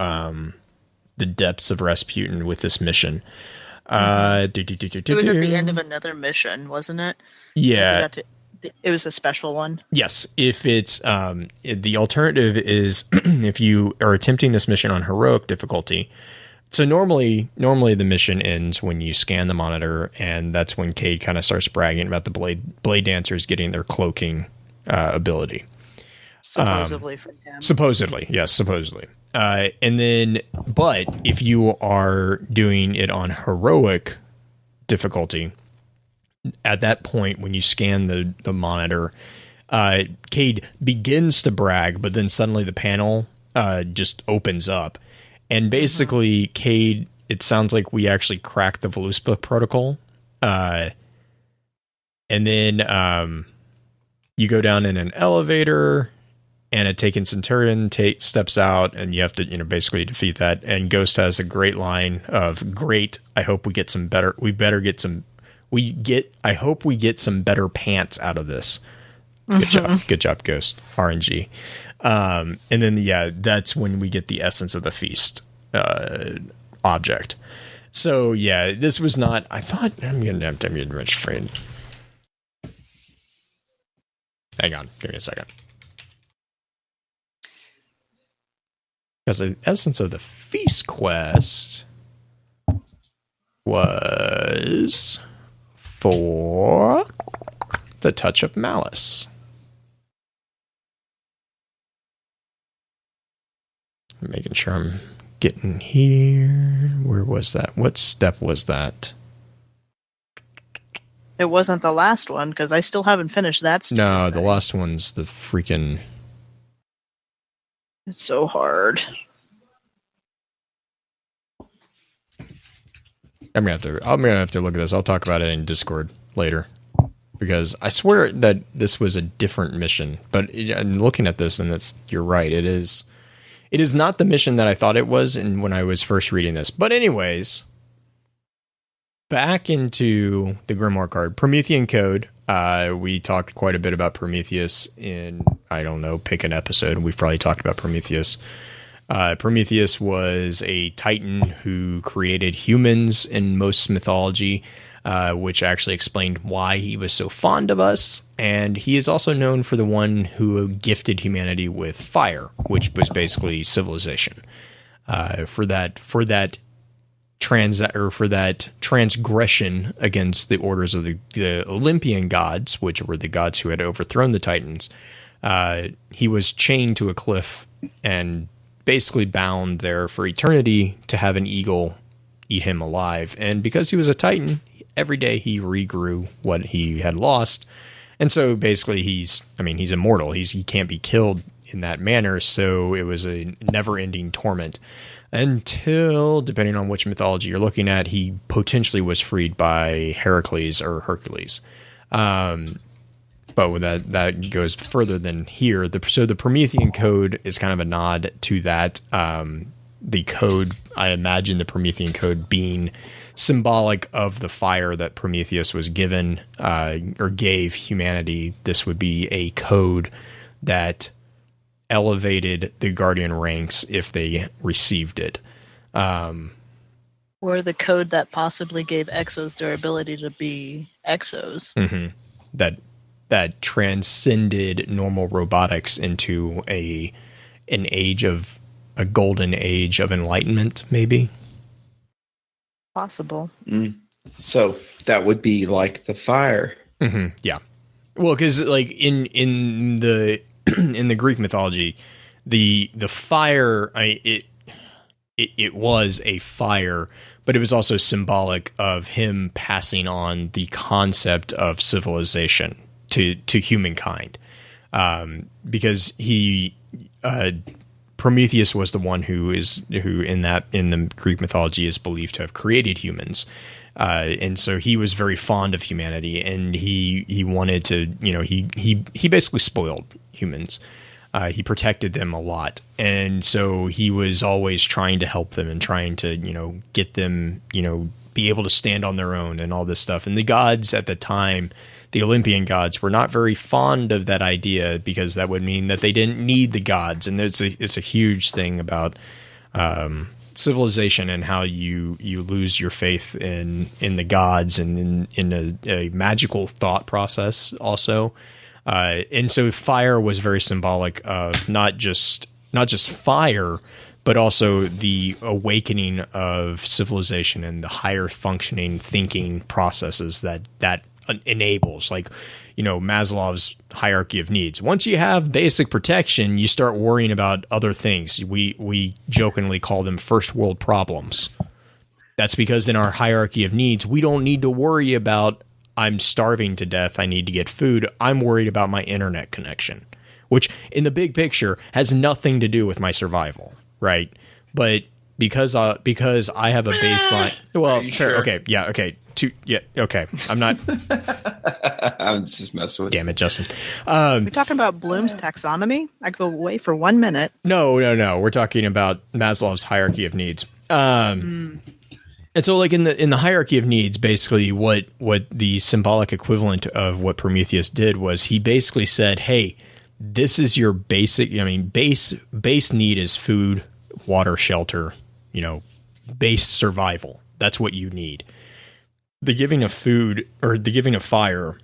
the depths of Rasputin with this mission. It was at the end of another mission, wasn't it? Yeah. It was a special one. Yes. If it's the alternative is if you are attempting this mission on heroic difficulty. So normally the mission ends when you scan the monitor, and that's when Cade kind of starts bragging about the blade dancers getting their cloaking ability. Supposedly for him. Supposedly, yes, supposedly. And then, but if you are doing it on heroic difficulty, at that point, when you scan the monitor, Cade begins to brag, but then suddenly the panel just opens up. And basically, Cade, it sounds like we actually cracked the Voluspa protocol. And then you go down in an elevator, and a Taken Centurion steps out, and you have to, basically defeat that. And Ghost has a great line of, "Great, I hope we get some better. I hope we get some better pants out of this." Good job, Ghost. RNG. And then, that's when we get the essence of the feast object. So, yeah, this was not... I thought... I'm going to have to be rich friend. Hang on. Give me a second. Because the essence of the feast quest was for the touch of malice. Making sure I'm getting here. Where was that? What step was that? It wasn't the last one, because I still haven't finished that. No, the last one's the freaking... It's so hard. I'm gonna have to look at this. I'll talk about it in Discord later, because I swear that this was a different mission. But I'm looking at this, and you're right. It is not the mission that I thought it was, when I was first reading this. But anyways, back into the Grimoire card, Promethean Code. We talked quite a bit about Prometheus in, I don't know, pick an episode. We've probably talked about Prometheus. Prometheus was a titan who created humans in most mythology, which actually explained why he was so fond of us. And he is also known for the one who gifted humanity with fire, which was basically civilization. For that transgression against the orders of the Olympian gods, which were the gods who had overthrown the Titans, he was chained to a cliff and basically bound there for eternity to have an eagle eat him alive. And because he was a Titan, every day he regrew what he had lost. And so basically he's immortal. He can't be killed in that manner. So it was a never-ending torment until, depending on which mythology you're looking at, he potentially was freed by Heracles or Hercules. But that goes further than here. So the Promethean Code is kind of a nod to that. The code, I imagine the Promethean Code being symbolic of the fire that Prometheus was given or gave humanity. This would be a code that elevated the Guardian ranks if they received it. Or the code that possibly gave Exos their ability to be Exos. Mm-hmm. That transcended normal robotics into a golden age of enlightenment, maybe. Possible. So that would be like the fire. Mm-hmm. Yeah. Well, because like in the in the Greek mythology, the fire, it was a fire, but it was also symbolic of him passing on the concept of civilization to humankind, because Prometheus was the one who in the Greek mythology is believed to have created humans, and so he was very fond of humanity, and he wanted to, he basically spoiled humans. He protected them a lot, and so he was always trying to help them and trying to get them be able to stand on their own and all this stuff. And the gods at the time, the Olympian gods, were not very fond of that idea, because that would mean that they didn't need the gods. And it's a huge thing about civilization and how you lose your faith in the gods and in a magical thought process also. And so fire was very symbolic of not just fire, but also the awakening of civilization and the higher functioning thinking processes that enables, like, Maslow's hierarchy of needs. Once you have basic protection, you start worrying about other things. We jokingly call them first world problems. That's because in our hierarchy of needs, we don't need to worry about, I'm starving to death, I need to get food. I'm worried about my internet connection, which in the big picture has nothing to do with my survival, right? But because I have a baseline. Well, fair, sure? Okay, yeah, okay. Okay. I'm not. I'm just messing with you. Damn it, Justin. We're talking about Bloom's taxonomy? I go away for 1 minute. No. We're talking about Maslow's hierarchy of needs. And so, like in the hierarchy of needs, basically what the symbolic equivalent of what Prometheus did was he basically said, "Hey, this is your basic, I mean, base need is food, water, shelter, base survival. That's what you need. The giving of food or the giving of fire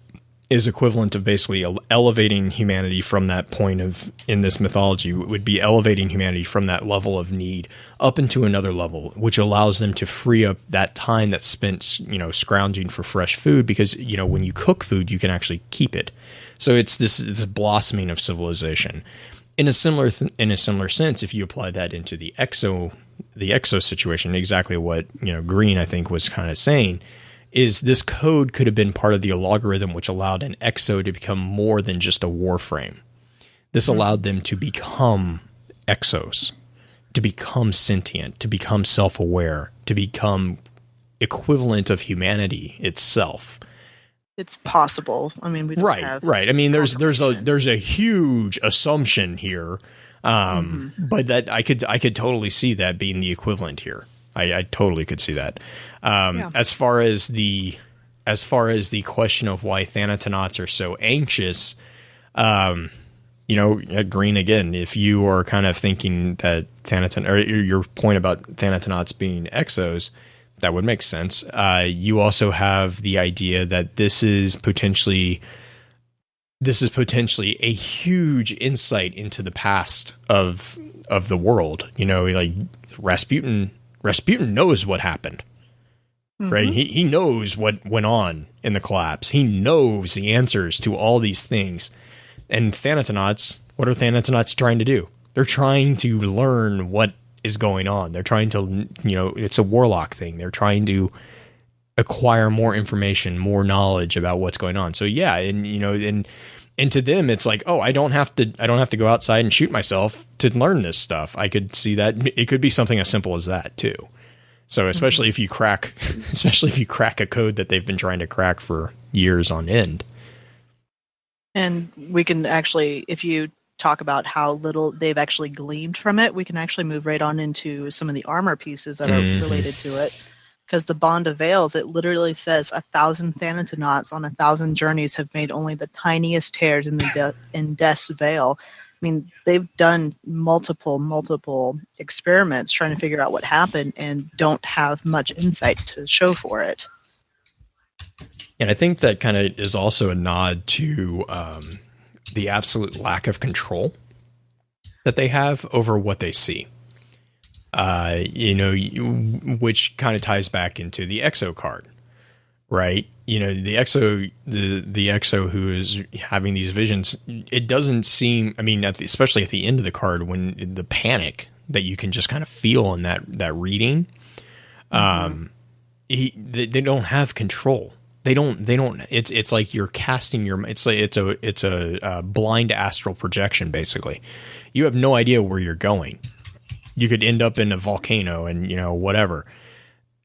is equivalent of basically elevating humanity from that point of, in this mythology, would be elevating humanity from that level of need up into another level, which allows them to free up that time that's spent, scrounging for fresh food, because, when you cook food, you can actually keep it. So it's this blossoming of civilization. In a similar sense, if you apply that into the exo situation, exactly what, Green, I think, was kind of saying, is this code could have been part of the algorithm which allowed an exo to become more than just a warframe. This allowed them to become exos, to become sentient, to become self-aware, to become equivalent of humanity itself. It's possible. I mean, we don't have right. I mean, there's a huge assumption here, but that I could totally see that being the equivalent here. I totally could see that. As far as the question of why Thanatonauts are so anxious, Green, again, if you are kind of thinking that or your point about Thanatonauts being exos, that would make sense. You also have the idea that this is potentially a huge insight into the past of the world. Like Rasputin knows what happened, right? He knows what went on in the collapse. He knows the answers to all these things. And Thanatonauts, what are Thanatonauts trying to do? They're trying to learn what is going on. They're trying to, it's a warlock thing. They're trying to acquire more information, more knowledge about what's going on. So yeah, and to them, it's like, oh, I don't have to go outside and shoot myself to learn this stuff. I could see that it could be something as simple as that too. So especially if you crack a code that they've been trying to crack for years on end. And we can actually, if you talk about how little they've actually gleaned from it, we can actually move right on into some of the armor pieces that are related to it. Because the Bond of Veils, it literally says 1,000 Thanatonauts on 1,000 journeys have made only the tiniest tears in Death's Veil. I mean, they've done multiple experiments trying to figure out what happened and don't have much insight to show for it. And I think that kind of is also a nod to the absolute lack of control that they have over what they see. Which kind of ties back into the EXO card, right? The EXO who is having these visions, it doesn't seem, I mean, especially at the end of the card, when the panic that you can just kind of feel in that reading, they don't have control. They don't, it's like you're casting it's a blind astral projection, basically. You have no idea where you're going. You could end up in a volcano and, whatever.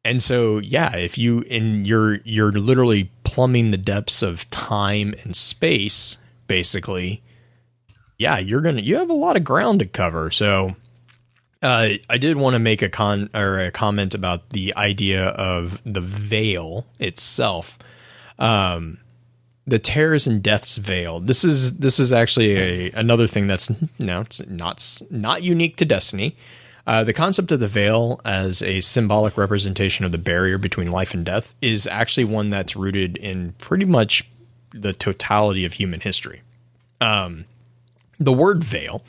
And so, yeah, if you're literally plumbing the depths of time and space, basically, yeah, you have a lot of ground to cover. So, I did want to make a comment about the idea of the veil itself. The Terrors and Death's Veil. This is actually another thing that's it's not unique to Destiny. The concept of the veil as a symbolic representation of the barrier between life and death is actually one that's rooted in pretty much the totality of human history. The word veil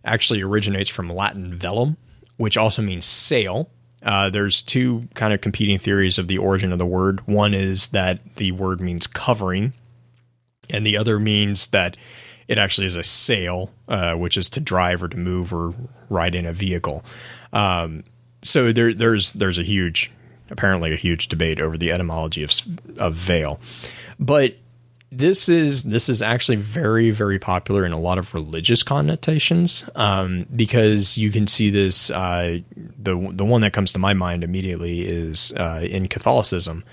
actually originates from Latin velum, which also means sail. There's two kind of competing theories of the origin of the word. One is that the word means covering, and the other means that it actually is a sail, which is to drive or to move or ride in a vehicle. So there's apparently a huge debate over the etymology of veil. But this is actually very, very popular in a lot of religious connotations, because you can see this. The one that comes to my mind immediately is in Catholicism,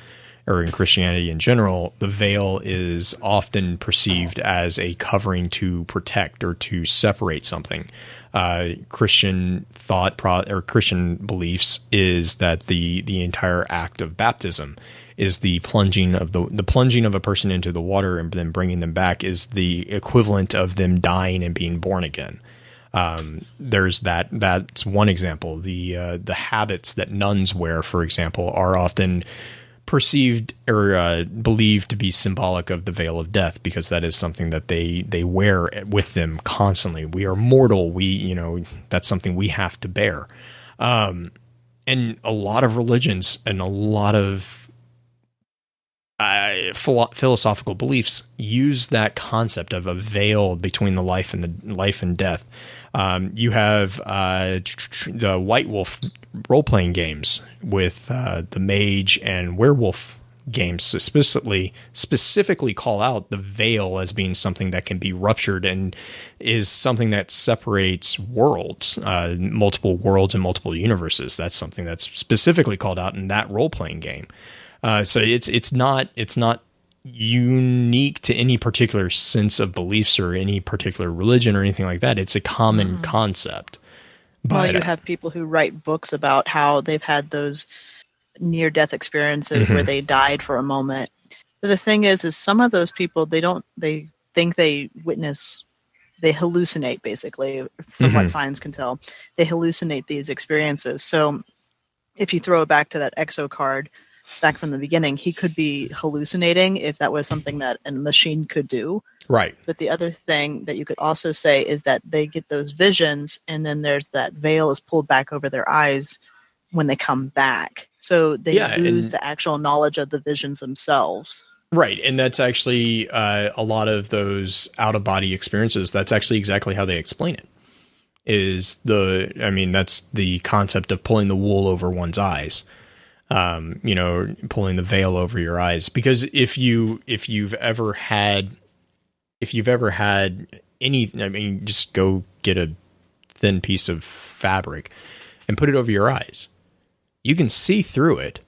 or in Christianity in general. The veil is often perceived as a covering to protect or to separate something. Christian thought or Christian beliefs is that the entire act of baptism is the plunging of the plunging of a person into the water and then bringing them back is the equivalent of them dying and being born again. There's that's one example. The habits that nuns wear, for example, are often perceived or believed to be symbolic of the veil of death, because that is something that they wear with them constantly. We are mortal. That's something we have to bear. And a lot of religions and a lot of philosophical beliefs use that concept of a veil between the life and death. You have the White Wolf role-playing games with the mage and werewolf games specifically call out the veil as being something that can be ruptured and is something that separates worlds, multiple worlds and multiple universes. That's something that's specifically called out in that role-playing game. So it's not unique to any particular sense of beliefs or any particular religion or anything like that. It's a common concept. But you have people who write books about how they've had those near-death experiences where they died for a moment. But the thing is some of those people, they think they hallucinate, basically, from what science can tell. They hallucinate these experiences. So if you throw it back to that exo card back from the beginning, he could be hallucinating if that was something that a machine could do. Right. But the other thing that you could also say is that they get those visions, and then there's that veil is pulled back over their eyes when they come back. So they lose the actual knowledge of the visions themselves. Right. And that's actually a lot of those out-of-body experiences. That's actually exactly how they explain it. That's the concept of pulling the wool over one's eyes. Pulling the veil over your eyes, because if you've ever had any, just go get a thin piece of fabric and put it over your eyes. You can see through it.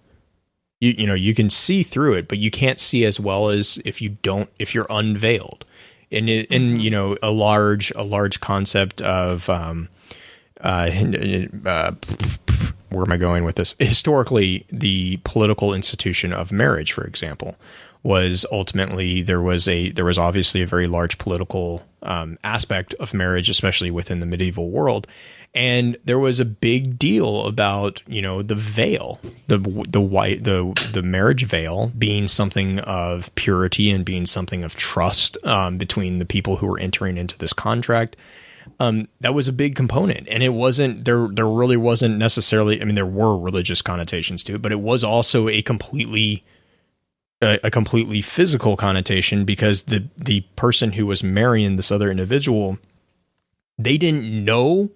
You can see through it, but you can't see as well as if you're unveiled. And a large concept of, where am I going with this? Historically, the political institution of marriage, for example, was ultimately there was obviously a very large political aspect of marriage, especially within the medieval world, and there was a big deal about the veil, the marriage veil being something of purity and being something of trust between the people who were entering into this contract. That was a big component, and it wasn't there really wasn't necessarily, there were religious connotations to it, but it was also a completely physical connotation, because the person who was marrying this other individual, they didn't know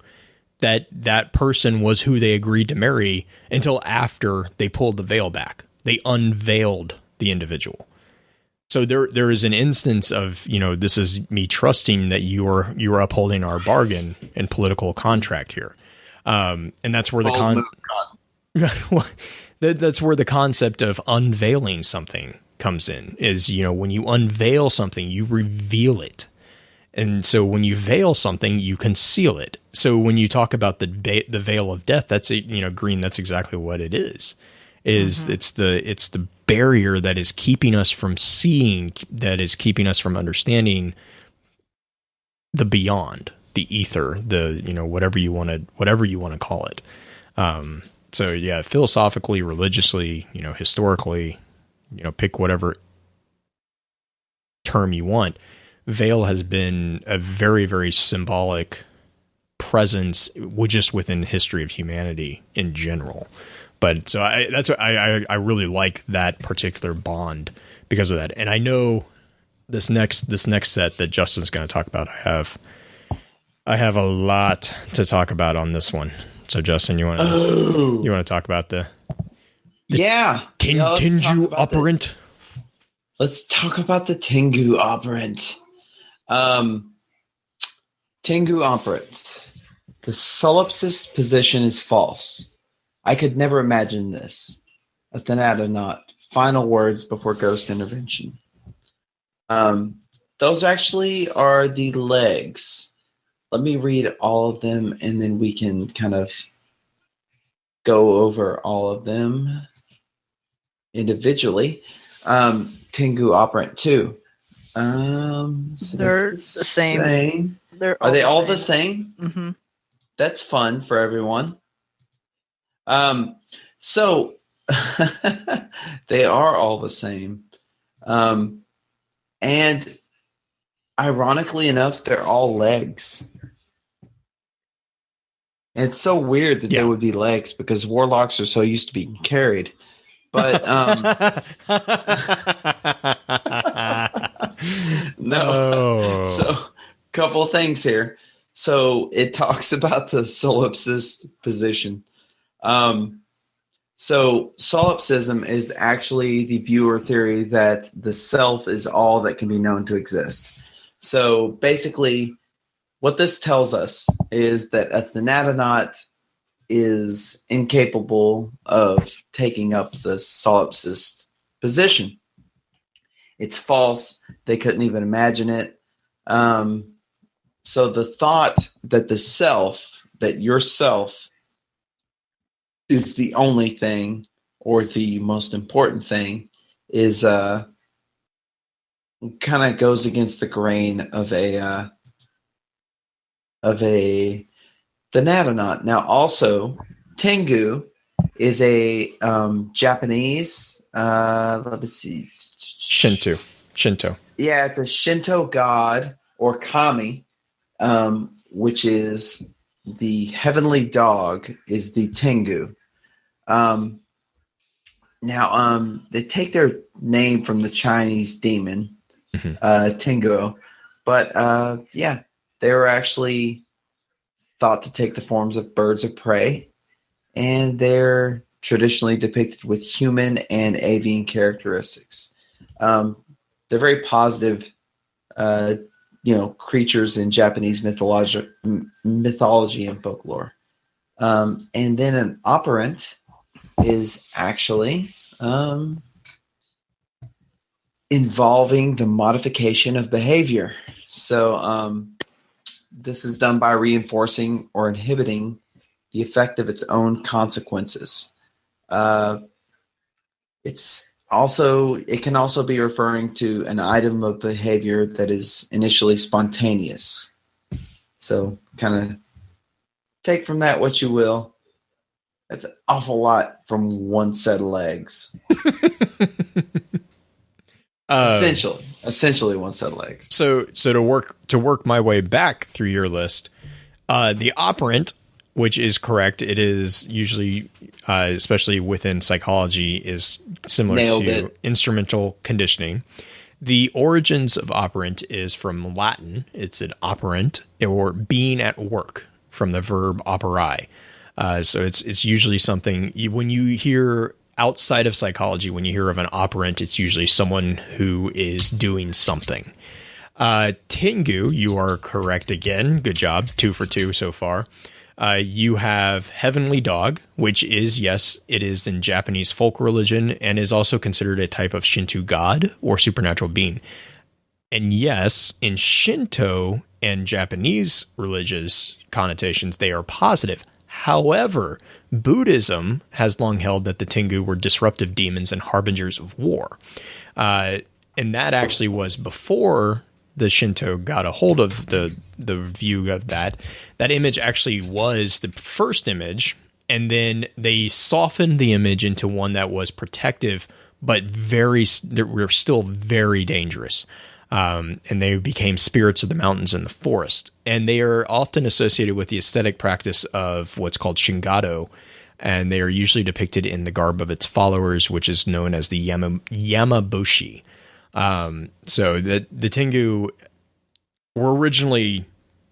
that person was who they agreed to marry until after they pulled the veil back. They unveiled the individual. So there is an instance of, this is me trusting that you are upholding our bargain and political contract here. And that's where that's where the concept of unveiling something comes in, is, when you unveil something, you reveal it. And so when you veil something, you conceal it. So when you talk about the veil of death, that's Green, that's exactly what it is. It's the barrier that is keeping us from seeing, that is keeping us from understanding the beyond, the ether, the whatever you want to call it. So yeah, philosophically, religiously, historically, pick whatever term you want. Veil has been a very, very symbolic presence just within the history of humanity in general. But so I really like that particular bond because of that. And I know this next set that Justin's going to talk about, I have a lot to talk about on this one. So Justin, you want to talk about the Tengu operant? Let's talk about the Tengu operant. Tengu operant. The solipsist position is false. I could never imagine this. A Thanatonaut. Final words before ghost intervention. Those actually are the legs. Let me read all of them, and then we can kind of go over all of them individually. Tengu operant too. So They're that's the same. Are they all the same? Mm-hmm. That's fun for everyone. So they are all the same. And ironically enough, they're all legs. And it's so weird that they would be legs because warlocks are so used to being carried. But no. So, couple of things here. So it talks about the solipsist position. So solipsism is actually the viewer theory that the self is all that can be known to exist. So basically, what this tells us is that a Thanatonaut is incapable of taking up the solipsist position. It's false. They couldn't even imagine it. So the thought that the self, that yourself is the only thing or the most important thing is kind of goes against the grain of a Thanatonaut. Now also Tengu is a Japanese let me see, Shinto. Yeah, it's a Shinto god or kami, which is the heavenly dog is the Tengu. Now, they take their name from the Chinese demon, Tengu, but yeah, they were actually thought to take the forms of birds of prey, and they're traditionally depicted with human and avian characteristics. They're very positive, creatures in Japanese mythology and folklore. And then an operant is actually involving the modification of behavior. So this is done by reinforcing or inhibiting the effect of its own consequences. It can also be referring to an item of behavior that is initially spontaneous. So kind of take from that what you will. That's an awful lot from one set of legs. Essentially one set of legs. So to work my way back through your list, the operant, which is correct, it is usually, especially within psychology, is similar to instrumental conditioning. The origins of operant is from Latin. It's an operant, or being at work, from the verb operare. So it's usually something when you hear outside of psychology, when you hear of an operant, it's usually someone who is doing something. Tengu, you are correct again. Good job. 2 for 2 so far. You have heavenly dog, which is, yes, it is in Japanese folk religion and is also considered a type of Shinto god or supernatural being. And yes, in Shinto and Japanese religious connotations, they are positive. However, Buddhism has long held that the Tengu were disruptive demons and harbingers of war. And that actually was before the Shinto got a hold of the view of that. That image actually was the first image, and then they softened the image into one that was protective, but they were still very dangerous. And they became spirits of the mountains and the forest. And they are often associated with the aesthetic practice of what's called Shingato, and they are usually depicted in the garb of its followers, which is known as the Yamabushi. So the Tengu were originally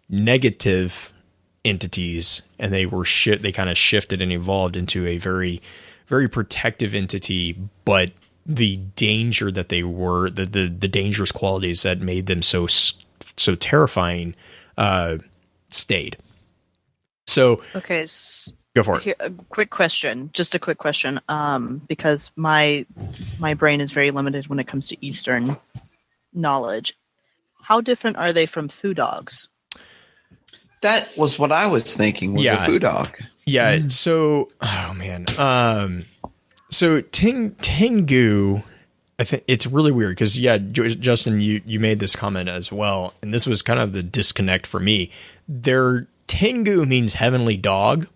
negative entities, and they kind of shifted and evolved into a very, very protective entity, but the danger that they were, the dangerous qualities that made them so terrifying, stayed. So okay, go for it. Here, a quick question, because my brain is very limited when it comes to Eastern knowledge. How different are they from foo dogs? That was what I was thinking. A foo dog. Yeah. So, So Tengu, I think it's really weird because Justin, you made this comment as well, and this was kind of the disconnect for me. Their Tengu means heavenly dog,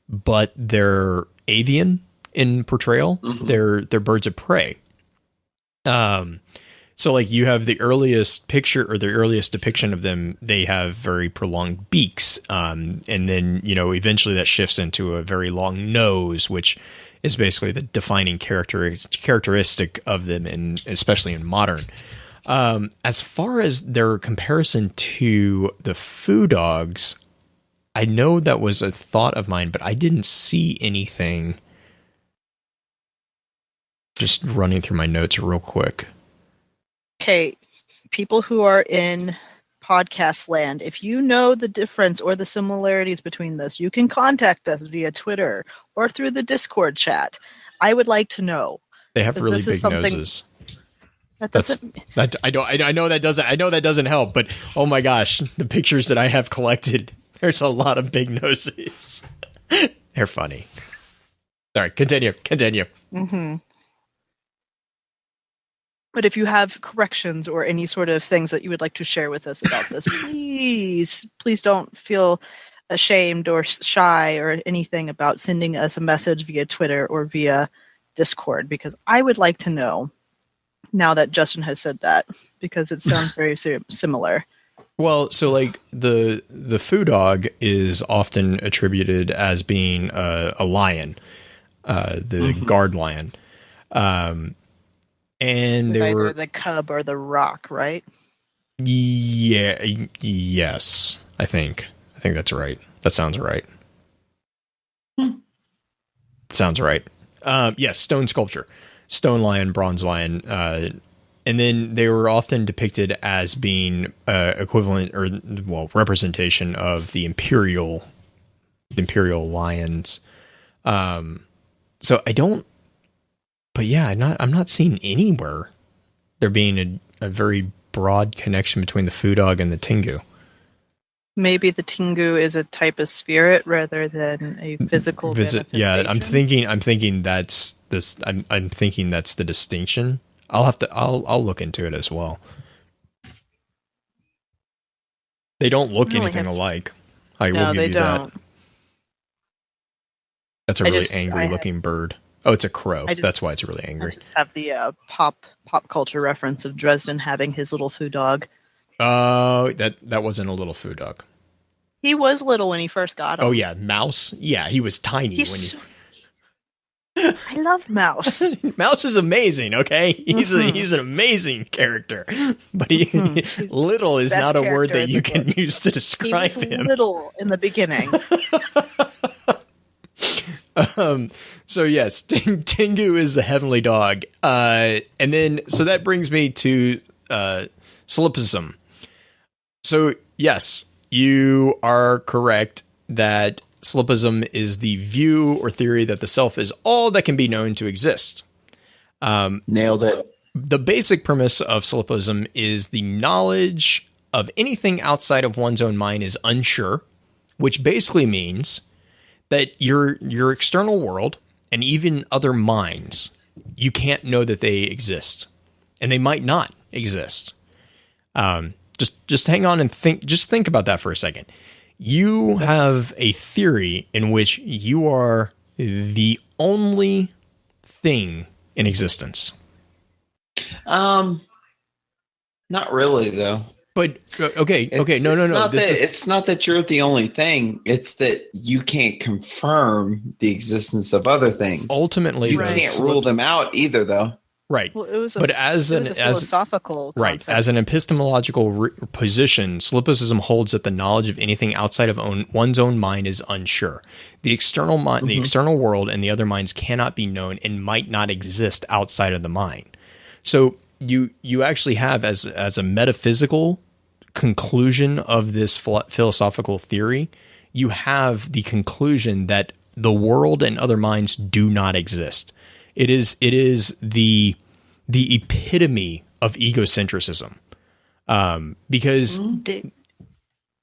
but they're avian in portrayal. Mm-hmm. They're birds of prey. So like you have the earliest picture or the earliest depiction of them, they have very prolonged beaks. And then, eventually that shifts into a very long nose, which is basically the defining characteristic of them, especially in modern. As far as their comparison to the foo dogs, I know that was a thought of mine, but I didn't see anything. Just running through my notes real quick. Okay, people who are in podcast land, if you know the difference or the similarities between this, you can contact us via Twitter or through the Discord chat. I would like to know. They have really big noses. That doesn't. I know that doesn't help. But oh my gosh, the pictures that I have collected, there's a lot of big noses. They're funny. Sorry, continue. Mm-hmm. But if you have corrections or any sort of things that you would like to share with us about this, please don't feel ashamed or shy or anything about sending us a message via Twitter or via Discord, because I would like to know now that Justin has said that, because it sounds very similar. Well, so like the foo dog is often attributed as being a lion, the guard lion. And they either were the cub or the rock, right? Yeah. Yes. I think that's right. That sounds right. Sounds right. Yes. Stone sculpture, stone lion, bronze lion. And then they were often depicted as being equivalent or representation of the imperial lions. So I don't. But yeah, I'm not seeing anywhere there being a very broad connection between the foo dog and the Tengu. Maybe the Tengu is a type of spirit rather than a physical manifestation. Yeah, I'm thinking that's this. I'm thinking that's the distinction. I'll look into it as well. They don't look anything alike. I will give you that. That's a really angry looking bird. Oh, it's a crow. That's why it's really angry. I just have the pop culture reference of Dresden having his little foo dog. Oh, that wasn't a little foo dog. He was little when he first got him. Oh yeah, Mouse. Yeah, he was tiny I love Mouse. Mouse is amazing. Okay, he's an amazing character, but little is not a word that you can use to describe him. He was little in the beginning. So yes, Tengu is the heavenly dog. And then, so that brings me to solipsism. So yes, you are correct that solipsism is the view or theory that the self is all that can be known to exist. Nailed it. The basic premise of solipsism is the knowledge of anything outside of one's own mind is unsure, which basically means that your external world and even other minds, you can't know that they exist, and they might not exist. Just hang on and think about that for a second. You have a theory in which you are the only thing in existence. Not really, though. But okay, no. It's not that you're the only thing. It's that you can't confirm the existence of other things. Ultimately, you can't rule them out either, though. Right. Well, it was a philosophical philosophical concept. As an epistemological position, solipsism holds that the knowledge of anything outside of one's own mind is unsure. The external mind, the external world, and the other minds cannot be known and might not exist outside of the mind. So you actually have as a metaphysical conclusion of this philosophical theory, you have the conclusion that the world and other minds do not exist. It is the epitome of egocentrism, because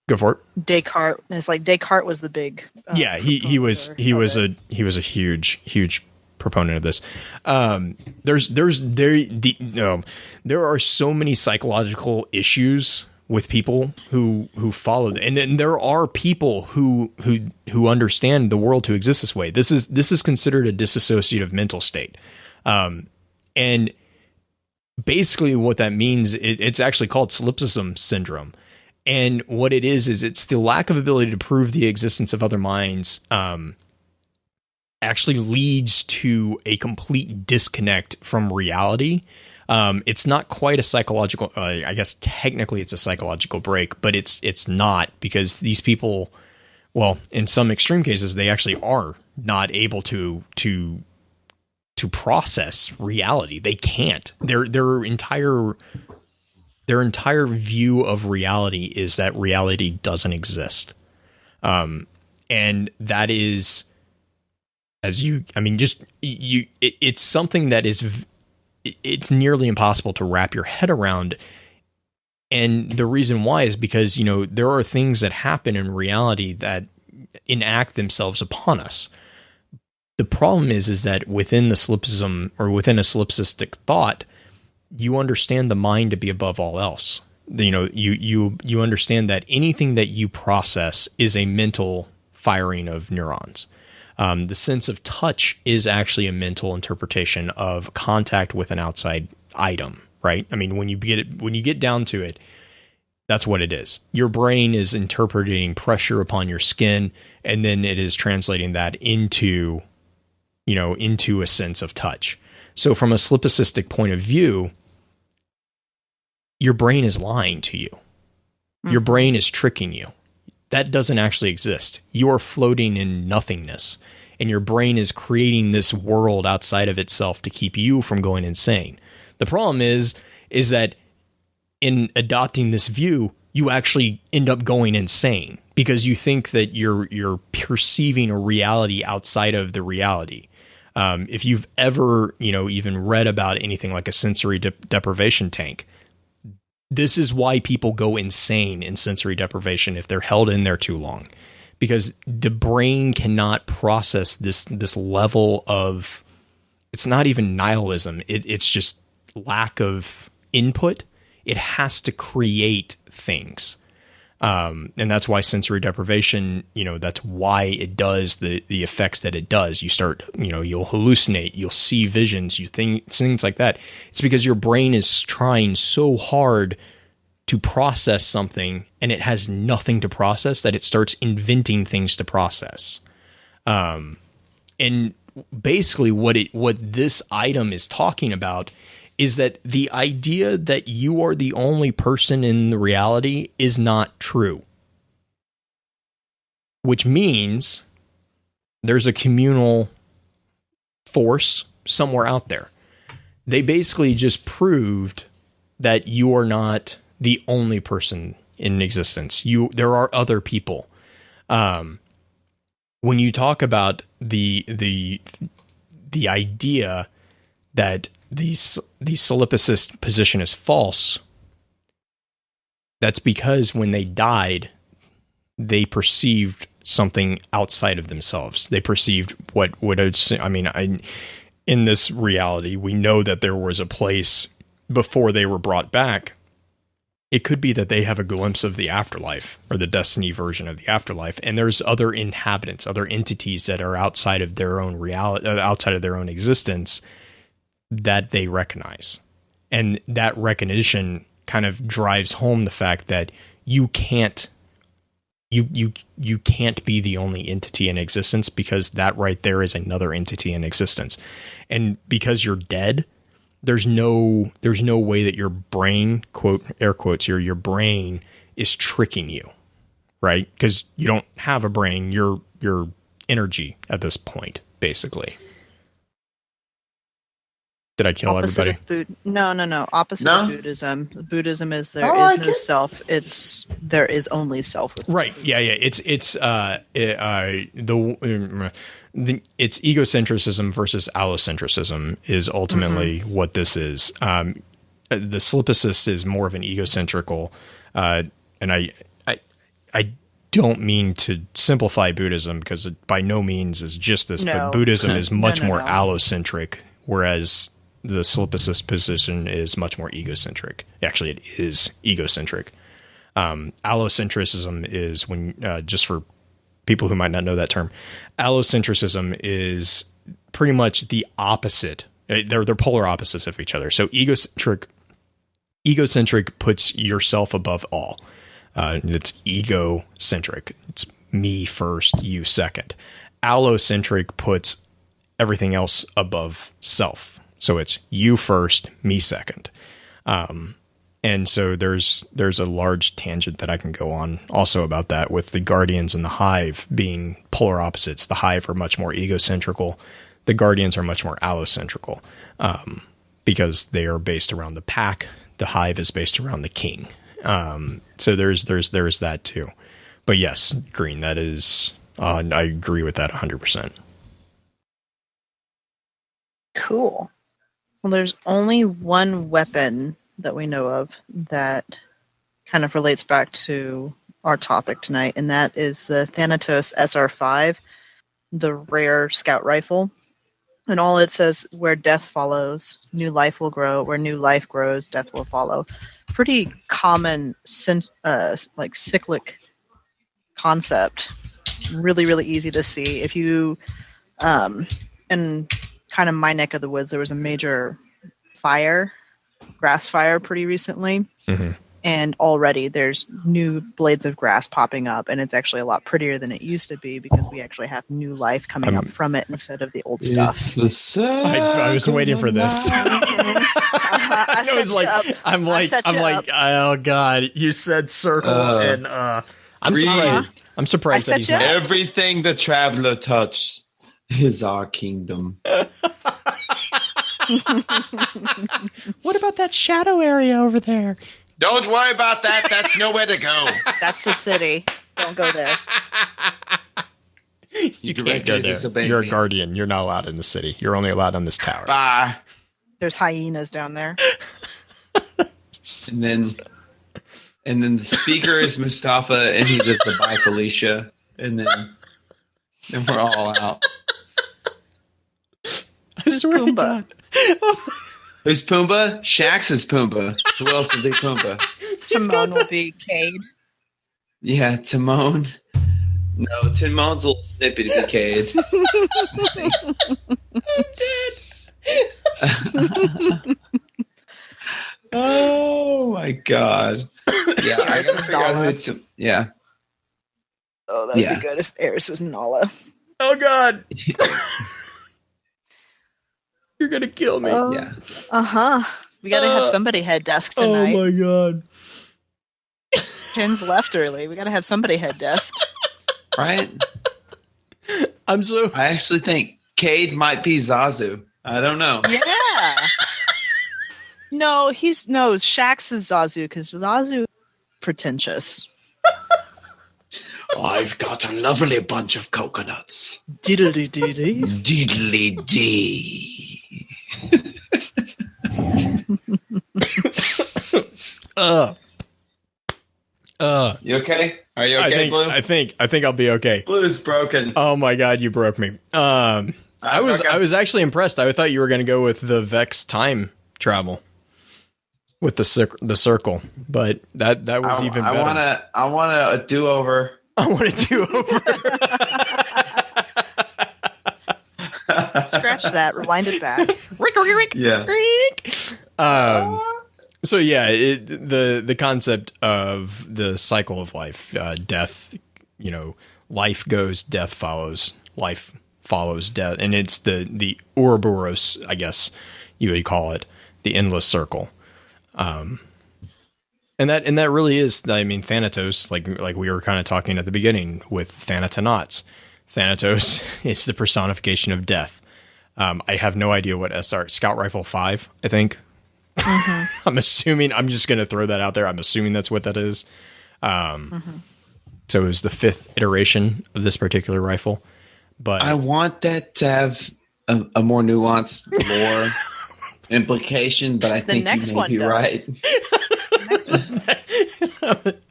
go for it. Descartes. It's like Descartes was the big. He was a huge proponent of this. There are so many psychological issues with people who follow, and then there are people who understand the world to exist this way. This is considered a dissociative mental state, and basically what that means, it's actually called solipsism syndrome. And what it is it's the lack of ability to prove the existence of other minds actually leads to a complete disconnect from reality. It's not quite a psychological, I guess technically it's a psychological break, but it's not, because these people, well, in some extreme cases, they actually are not able to process reality. They can't. Their entire view of reality is that reality doesn't exist. And that is, it's something that it's nearly impossible to wrap your head around. And the reason why is because, there are things that happen in reality that enact themselves upon us. The problem is that within the solipsism, or within a solipsistic thought, you understand the mind to be above all else. You understand that anything that you process is a mental firing of neurons. The sense of touch is actually a mental interpretation of contact with an outside item, right? I mean, when you get down to it, that's what it is. Your brain is interpreting pressure upon your skin, and then it is translating that into a sense of touch. So from a solipsistic point of view, your brain is lying to you. Your brain is tricking you. That doesn't actually exist. You are floating in nothingness, and your brain is creating this world outside of itself to keep you from going insane. The problem is that in adopting this view, you actually end up going insane because you think that you're perceiving a reality outside of the reality. If you've ever, even read about anything like a sensory deprivation tank, this is why people go insane in sensory deprivation if they're held in there too long, because the brain cannot process this level of, it's not even nihilism. It's just lack of input. It has to create things. And that's why sensory deprivation, that's why it does the effects that it does. You start, you'll hallucinate, you'll see visions, things like that. It's because your brain is trying so hard to process something, and it has nothing to process, that it starts inventing things to process. And basically what this item is talking about is that the idea that you are the only person in the reality is not true. Which means there's a communal force somewhere out there. They basically just proved that you are not the only person in existence. There are other people. When you talk about the idea that the solipsist position is false, that's because when they died, they perceived something outside of themselves. They perceived in this reality, we know that there was a place before they were brought back. It could be that they have a glimpse of the afterlife, or the destiny version of the afterlife, and there's other inhabitants, other entities that are outside of their own reality, outside of their own existence, that they recognize. And that recognition kind of drives home the fact that you can't be the only entity in existence, because that right there is another entity in existence. And because you're dead, there's no way that your brain, quote, air quotes, your brain is tricking you, right? Because you don't have a brain, you're energy at this point, basically. Did I kill everybody? No. Opposite of Buddhism. Buddhism is there is no self. There is only self. Right. Yeah. It's egocentrism versus allocentrism is ultimately what this is. The solipsist is more of an egocentrical, and I don't mean to simplify Buddhism, because it by no means is just this, No. but Buddhism is much No. more allocentric, whereas the solipsist position is much more egocentric. Actually, it is egocentric. Allocentrism is when, just for people who might not know that term, allocentrism is pretty much the opposite. They're polar opposites of each other. So egocentric puts yourself above all. It's egocentric. It's me first, you second. Allocentric puts everything else above self. So it's you first, me second. And so there's a large tangent that I can go on also about that, with the Guardians and the Hive being polar opposites. The Hive are much more egocentrical. The Guardians are much more allocentrical, because they are based around the pack. The Hive is based around the king. So there's that too. But yes, Green, that is, I agree with that 100%. Cool. Well, there's only one weapon that we know of that kind of relates back to our topic tonight, and that is the Thanatos SR5, the rare scout rifle. And all it says, where death follows, new life will grow. Where new life grows, death will follow. Pretty common, like cyclic concept. Really, really easy to see. If you, in kind of my neck of the woods, there was a major grass fire pretty recently. Mm-hmm. And already there's new blades of grass popping up, and it's actually a lot prettier than it used to be, because we actually have new life coming up from it instead of the old stuff. I was waiting for this. I was like, I'm like, oh god, you said circle, and I'm surprised that he's not. Everything the traveler touched is our kingdom. What about that shadow area over there? Don't worry about that. That's nowhere to go. That's the city. Don't go there. You can't go there. You're a guardian. You're not allowed in the city. You're only allowed on this tower. Bye. There's hyenas down there. And then the speaker is Mustafa, and he does the bye Felicia, and then we're all out. I swear to God. Who's Pumbaa? Shax is Pumbaa. Who else would be Pumbaa? Timon will be Cade. Yeah, Timon. No, Timon's a little snippy to be Cade. I'm dead. Oh my god. Yeah, I gotta figure out who yeah. Oh, that'd be good if Eris was Nala. Oh god. You're gonna kill me. Yeah. We gotta have somebody head desk tonight. Oh my god. Pins left early. We gotta have somebody head desk. Right? I actually think Cade might be Zazu. I don't know. Yeah. No, Shax is Zazu, because Zazu is pretentious. I've got a lovely bunch of coconuts. Diddly dee. Diddly dee. You okay? Are you okay, Blue? I think I'll be okay. Blue's broken. Oh my god, you broke me. I was actually impressed. I thought you were going to go with the Vex time travel with the circle, but that was even better. I want a do-over. I want a do-over. Scratch that. Rewind it back. Yeah. So yeah, the concept of the cycle of life, death, life goes, death follows, life follows death, and it's the Ouroboros, I guess you would call it, the endless circle. And that really is, I mean, Thanatos, like we were kind of talking at the beginning with Thanatonauts. Thanatos is the personification of death. I have no idea what Scout Rifle 5, I think. Mm-hmm. I'm just going to throw that out there. I'm assuming that's what that is. So it was the 5th iteration of this particular rifle. But I want that to have a more nuanced lore implication, but I think you may be right.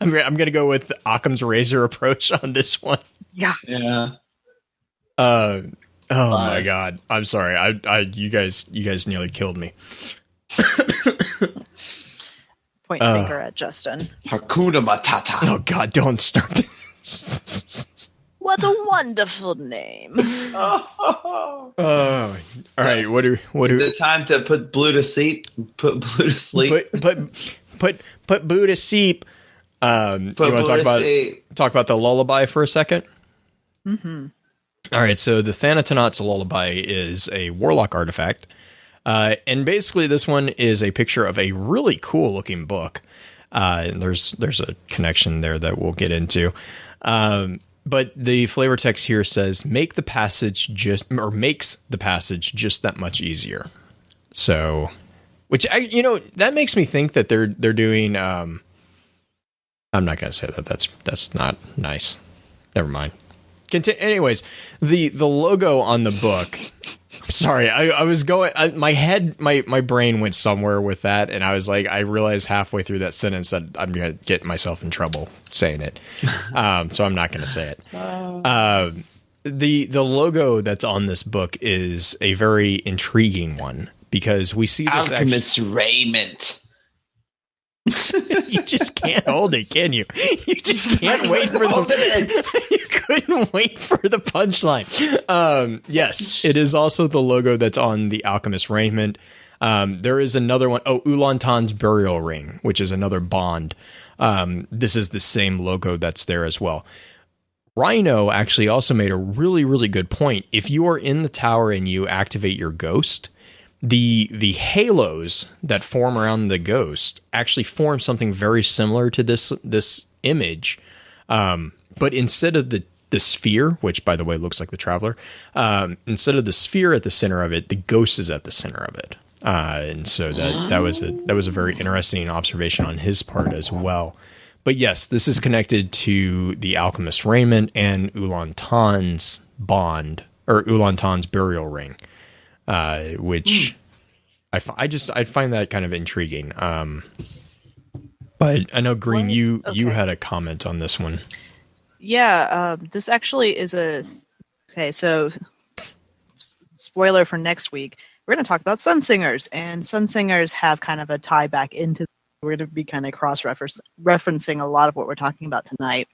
I'm I'm gonna go with Occam's razor approach on this one. Yeah. Oh my 5. god. I'm sorry. You guys nearly killed me. Point finger at Justin. Hakuna Matata. Oh god, don't start this. What a wonderful name. Oh. All right. What do Is it time to put Blue to sleep? Put Blue to sleep. Put Boo to sleep. You want to talk about the lullaby for a second? Mm-hmm. All right. So the Thanatonauts lullaby is a warlock artifact, and basically this one is a picture of a really cool looking book. And there's a connection there that we'll get into. But the flavor text here says makes the passage just that much easier. So, which that makes me think that they're doing. I'm not going to say that. That's not nice. Never mind. Anyways, the logo on the book. Sorry, I was going. My brain went somewhere with that, and I was like, I realized halfway through that sentence that I'm gonna get myself in trouble saying it, so I'm not gonna say it. The logo that's on this book is a very intriguing one because we see this Alchemist's raiment. You just can't hold it, can you? You just can't wait for the. You couldn't wait for the punchline. Yes, it is also the logo that's on the Alchemist raiment. There is another one. Oh, Ulantan's burial ring, which is another bond. This is the same logo that's there as well. Rhino actually also made a really, really good point. If you are in the tower and you activate your ghost, the halos that form around the ghost actually form something very similar to this image, but instead of the sphere, which by the way looks like the Traveler, instead of the sphere at the center of it, the ghost is at the center of it, and so that was a very interesting observation on his part as well. But yes, this is connected to the Alchemist raiment and Ulantan's bond or Ulantan's burial ring. Which I find that kind of intriguing. But I know Green, you had a comment on this one. Yeah, this actually is so spoiler for next week. We're going to talk about Sun Singers, and Sun Singers have kind of a tie back into. We're going to be kind of referencing a lot of what we're talking about tonight.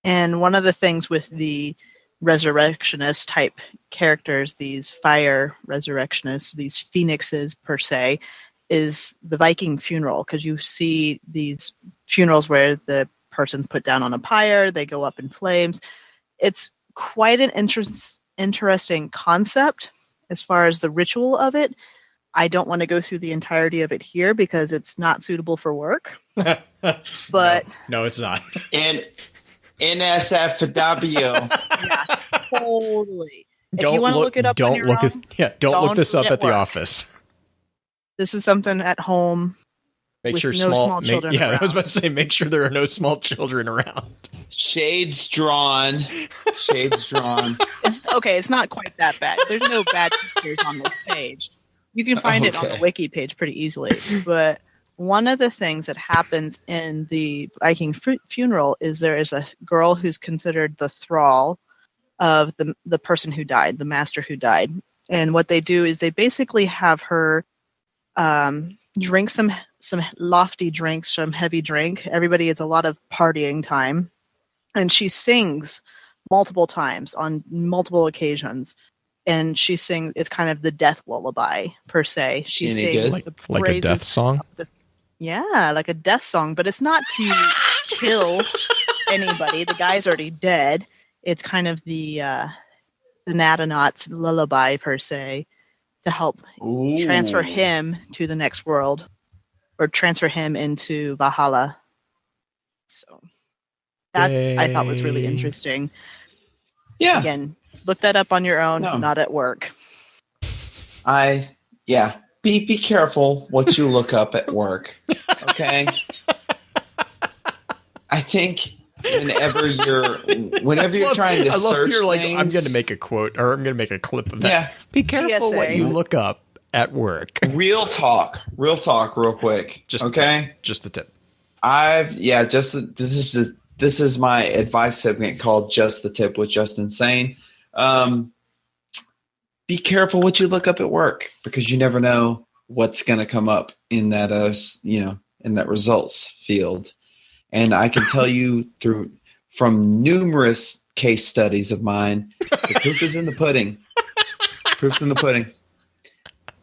And one of the things with the resurrectionist type characters, these fire resurrectionists, these phoenixes per se, is the Viking funeral, because you see these funerals where the person's put down on a pyre, they go up in flames. It's quite an interesting concept as far as the ritual of it. I don't want to go through the entirety of it here because it's not suitable for work. But no, it's not. And NSFW. Yeah, totally. If you want to look it up on your own, don't look this up at the office. This is something at home. Make sure small children around. I was about to say, make sure there are no small children around. Shades drawn. It's not quite that bad. There's no bad pictures on this page. You can find it on the wiki page pretty easily. But one of the things that happens in the Viking funeral is there is a girl who's considered the thrall of the person who died, the master who died. And what they do is they basically have her drink some lofty drinks, some heavy drink. Everybody, it's a lot of partying time. And she sings multiple times on multiple occasions. And she sings, it's kind of the death lullaby, per se. She sings like a death song? Yeah, like a death song, but it's not to kill anybody. The guy's already dead. It's kind of the Thanatonauts lullaby, per se, to help transfer him to the next world, or transfer him into Valhalla. So I thought was really interesting. Yeah. Again, look that up on your own, not at work. Be careful what you look up at work. Okay. I think whenever you're trying to search things, I'm going to make a quote, or I'm going to make a clip of that. Yeah. Be careful what you look up at work. Real talk, real quick. Just okay. Just the tip. This is my advice segment called Just the Tip with Just Insane. Be careful what you look up at work, because you never know what's going to come up in that in that results field. And I can tell you from numerous case studies of mine, the proof is in the pudding. Proof's in the pudding.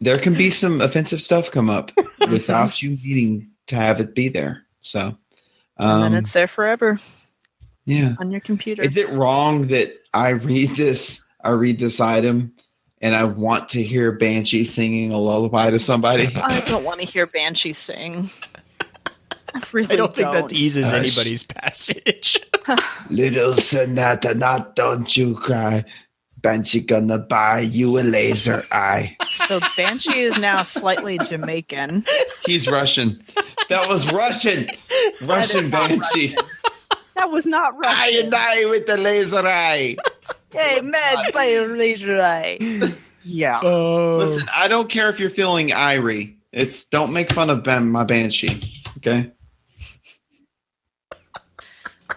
There can be some offensive stuff come up without you needing to have it be there. So, and then it's there forever. Yeah. On your computer. Is it wrong that I read this item and I want to hear Banshee singing a lullaby to somebody? I don't want to hear Banshee sing. I don't think that eases anybody's passage. Little Thanatonauts, don't you cry. Banshee gonna buy you a laser eye. So Banshee is now slightly Jamaican. He's Russian. That was Russian. Russian Banshee. Russian. That was not Russian. I and I with the laser eye. Hey, mad by a laser eye. Yeah. Listen, I don't care if you're feeling irie. Don't make fun of my Banshee. Okay.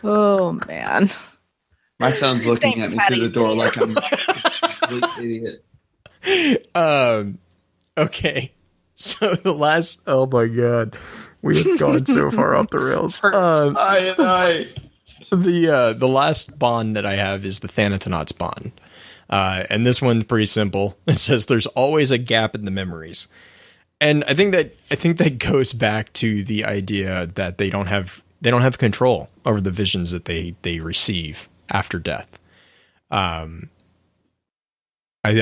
Oh man. My son's looking at me through the door like I'm a complete idiot. Okay. So oh my God, we have gone so far off the rails. The last bond that I have is the Thanatonauts bond. And this one's pretty simple. It says there's always a gap in the memories. And I think that goes back to the idea that they don't have control over the visions that they receive after death. I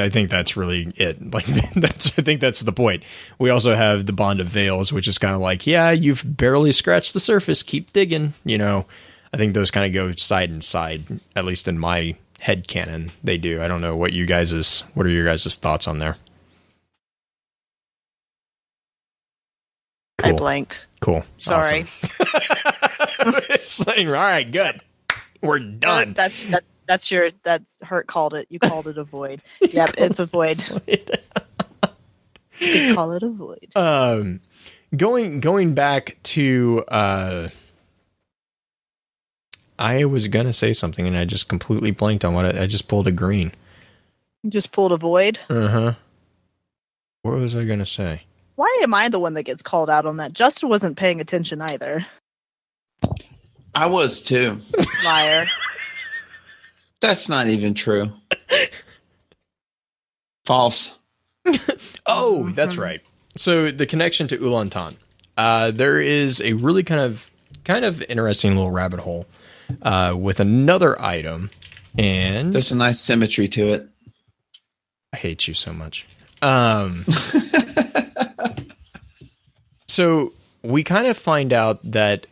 think that's really it. Like I think that's the point. We also have the bond of veils, which is kind of like, yeah, you've barely scratched the surface. Keep digging. I think those kind of go side and side, at least in my head canon. They do. I don't know what are your guys' thoughts on there? Cool. I blanked. Cool. Sorry. Awesome. It's like, all right, good. We're done. That's Hurt called it. You called it a void. Yep, it's a void. You could call it a void. Going back to I was gonna say something and I just completely blanked on what I just pulled a green. You just pulled a void? Uh-huh. What was I gonna say? Why am I the one that gets called out on that? Justin wasn't paying attention either. I was too. Liar. That's not even true. False. Oh, that's right. So the connection to Ulantan. There is a really kind of interesting little rabbit hole with another item, and there's a nice symmetry to it. I hate you so much. So we kind of find out that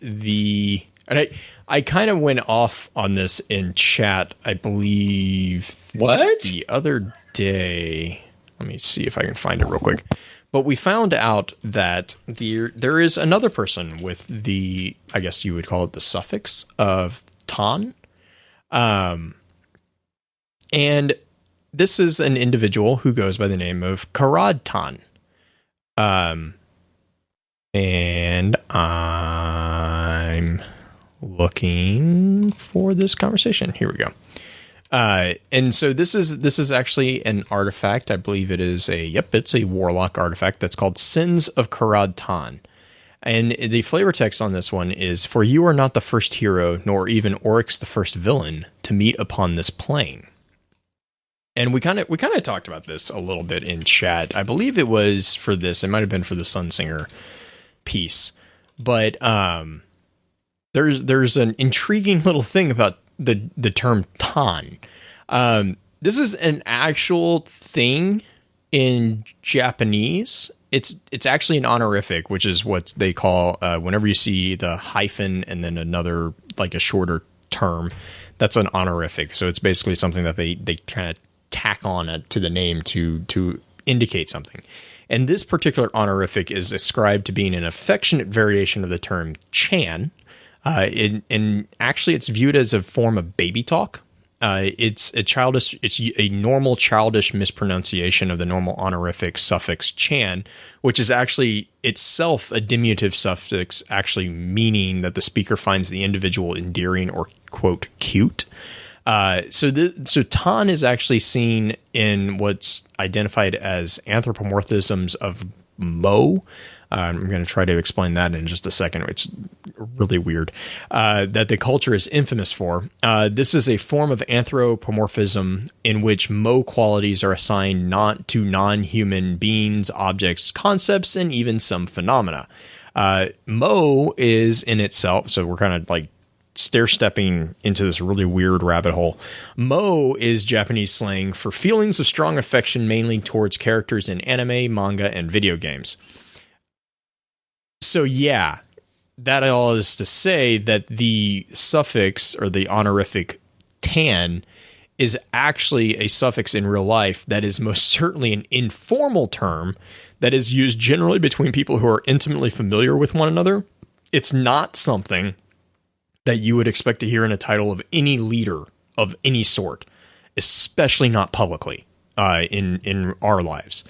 I kind of went off on this in chat, I believe. What? The other day. Let me see if I can find it real quick. But we found out that there is another person with the, I guess you would call it the suffix of Tan. And this is an individual who goes by the name of Karad Tan. And I'm looking for this conversation. Here we go. And so this is actually an artifact. I believe it is it's a warlock artifact that's called Sins of Karad Tan. And the flavor text on this one is, "For you are not the first hero, nor even Oryx the first villain, to meet upon this plane." And we kind of talked about this a little bit in chat. I believe it was for this. It might have been for the Sunsinger piece. But there's an intriguing little thing about the term Tan. This is an actual thing in Japanese. It's actually an honorific, which is what they call whenever you see the hyphen and then another, like a shorter term, that's an honorific. So it's basically something that they kind of tack on to the name to indicate something. And this particular honorific is ascribed to being an affectionate variation of the term Chan. And actually it's viewed as a form of baby talk. It's a normal childish mispronunciation of the normal honorific suffix chan, which is actually itself a diminutive suffix, actually meaning that the speaker finds the individual endearing or, quote, cute. So Tan is actually seen in what's identified as anthropomorphisms of Mo. I'm going to try to explain that in just a second. It's really weird that the culture is infamous for. This is a form of anthropomorphism in which Mo qualities are assigned not to non-human beings, objects, concepts, and even some phenomena. Mo is in itself, so we're kind of like stair-stepping into this really weird rabbit hole. Mo is Japanese slang for feelings of strong affection mainly towards characters in anime, manga, and video games. So yeah, that all is to say that the suffix or the honorific tan is actually a suffix in real life that is most certainly an informal term that is used generally between people who are intimately familiar with one another. It's not something that you would expect to hear in a title of any leader of any sort, especially not publicly in our lives.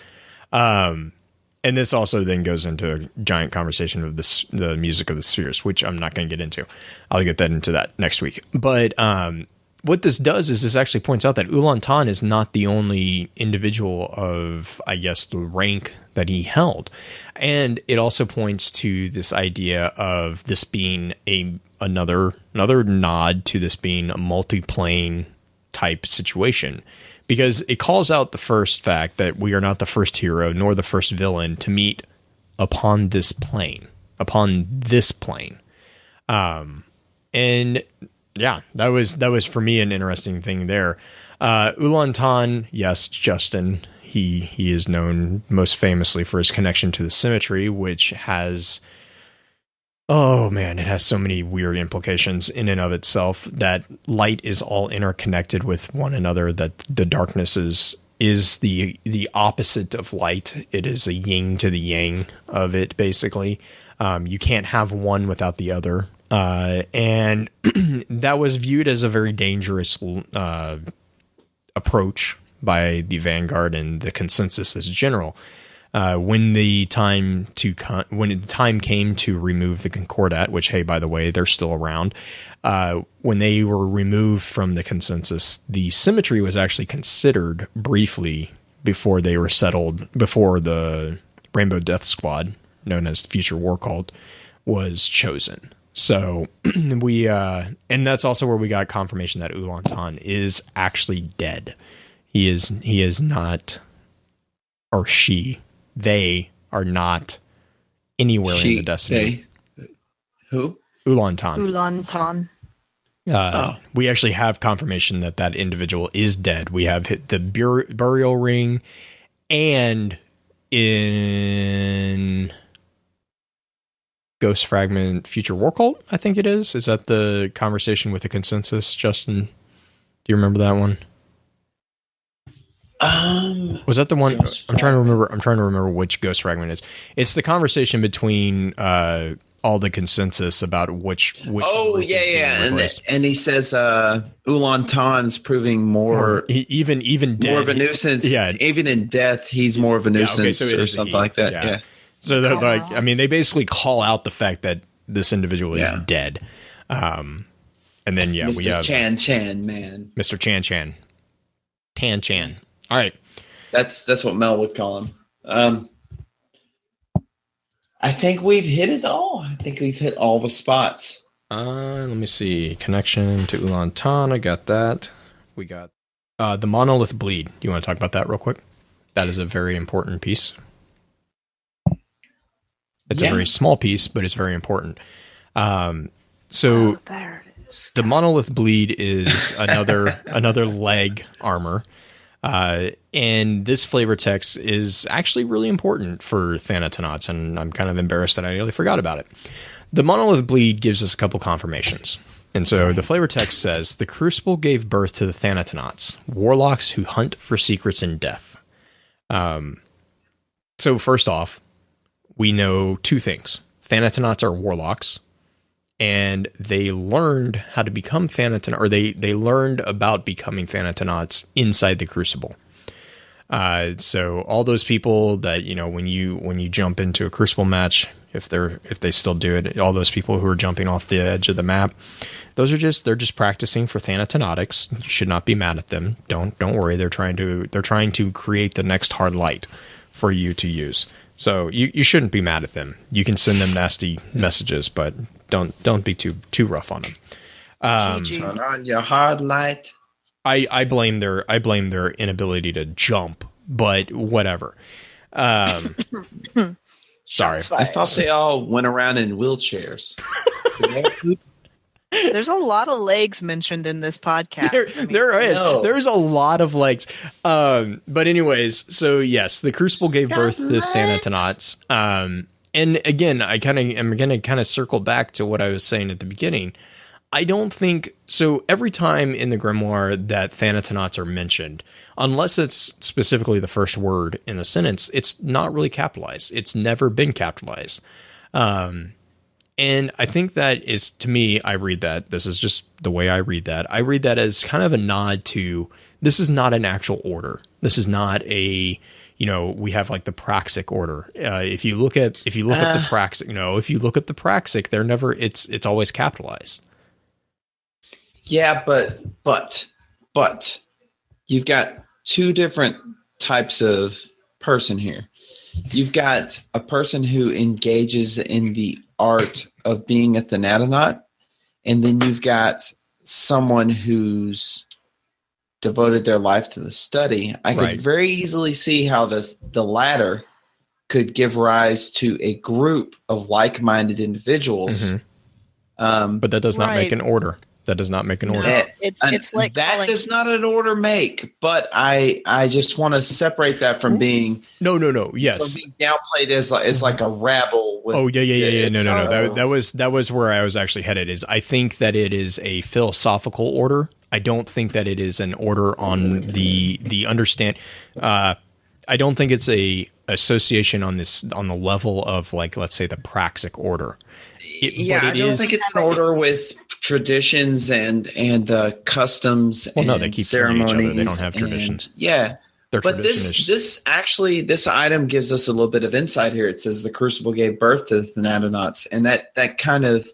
And this also then goes into a giant conversation of the music of the spheres, which I'm not going to get into. I'll get that into that next week. But what this does is this actually points out that Ulan Tan is not the only individual of, I guess, the rank that he held. And it also points to this idea of this being another nod to this being a multi-plane type situation. Because it calls out the first fact that we are not the first hero nor the first villain to meet upon this plane. And yeah, that was for me an interesting thing there. Ulan Tan, yes, Justin, he is known most famously for his connection to the symmetry, which has, oh man, it has so many weird implications in and of itself, that light is all interconnected with one another, that the darkness is the opposite of light. It is a yin to the yang of it, basically. You can't have one without the other. And that was viewed as a very dangerous approach by the Vanguard and the consensus as general. When the time came to remove the Concordat, which, hey, by the way, they're still around. When they were removed from the consensus, the symmetry was actually considered briefly before they were settled, before the Rainbow Death Squad, known as Future War Cult, was chosen. So and that's also where we got confirmation that Ulan Tan is actually dead. He is not, or she. They are not anywhere in the Destiny. Who? Ulan Tan. Ulan Tan. We actually have confirmation that individual is dead. We have hit the burial ring, and in Ghost Fragment Future War Cult, I think it is. Is that the conversation with the consensus, Justin? Do you remember that one? Was that the one? I'm trying to remember which Ghost Fragment is. It's the conversation between all the consensus about which. Oh yeah. And he says Ulan Tan's proving more even dead, more of a nuisance. Yeah, even in death, he's more of a nuisance, or something like that. Yeah. So they're like, I mean, they basically call out the fact that this individual is dead. And then Mr. we have Chan man, Mr. Chan. Tan Chan. All right. That's what Mel would call him. I think we've hit it all. I think we've hit all the spots. Let me see. Connection to Ulan Tan. I got that. We got the monolith bleed. Do you want to talk about that real quick? That is a very important piece. It's a very small piece, but it's very important. There it is. The monolith bleed is another leg armor. And this flavor text is actually really important for Thanatonauts, and I'm kind of embarrassed that I nearly forgot about it. The monolith bleed gives us a couple confirmations. And so the flavor text says, the Crucible gave birth to the Thanatonauts, warlocks who hunt for secrets in death. So first off, we know two things. Thanatonauts are warlocks, and they learned how to become Thanaton, or they learned about becoming Thanatonauts inside the Crucible. So all those people that, you know, when you jump into a Crucible match, if they still do it, all those people who are jumping off the edge of the map, they're just practicing for Thanatonautics. You should not be mad at them. Don't worry. They're trying to create the next hard light for you to use. So you shouldn't be mad at them. You can send them nasty messages, but don't be too rough on them. Turn on your hard light. I blame their inability to jump, but whatever. Sorry. I thought they all went around in wheelchairs. There's a lot of legs mentioned in this podcast. There's a lot of legs. But anyways, so yes, the Crucible gave birth to the Thanatonauts. And again, I'm going to circle back to what I was saying at the beginning. I don't think so. Every time in the grimoire that Thanatonauts are mentioned, unless it's specifically the first word in the sentence, it's not really capitalized. It's never been capitalized. And I think that is, to me, I read that. This is just the way I read that. I read that as kind of a nod to, this is not an actual order. This is not a, you know, we have like the Praxic order. If you look at the Praxic, if you look at the Praxic, they're never, it's always capitalized. Yeah, but you've got two different types of person here. You've got a person who engages in the art of being a Thanatonaut, and then you've got someone who's devoted their life to the study. I could very easily see how the latter could give rise to a group of like-minded individuals. Mm-hmm. But that does not make an order. That does not make an order. It's like that does not an order make. But I just want to separate that from being no. Yes, from being downplayed as like a rabble. With, yeah. No. That was where I was actually headed. Is I think that it is a philosophical order. I don't think that it is an order on the understand. I don't think it's a association on the level of, like, let's say the Praxic order. I don't think it's an order with traditions and customs. Well, no, they and keep ceremonies. each other. They don't have traditions. Yeah. But this this item gives us a little bit of insight here. It says the Crucible gave birth to the Thanatonauts, and that kind of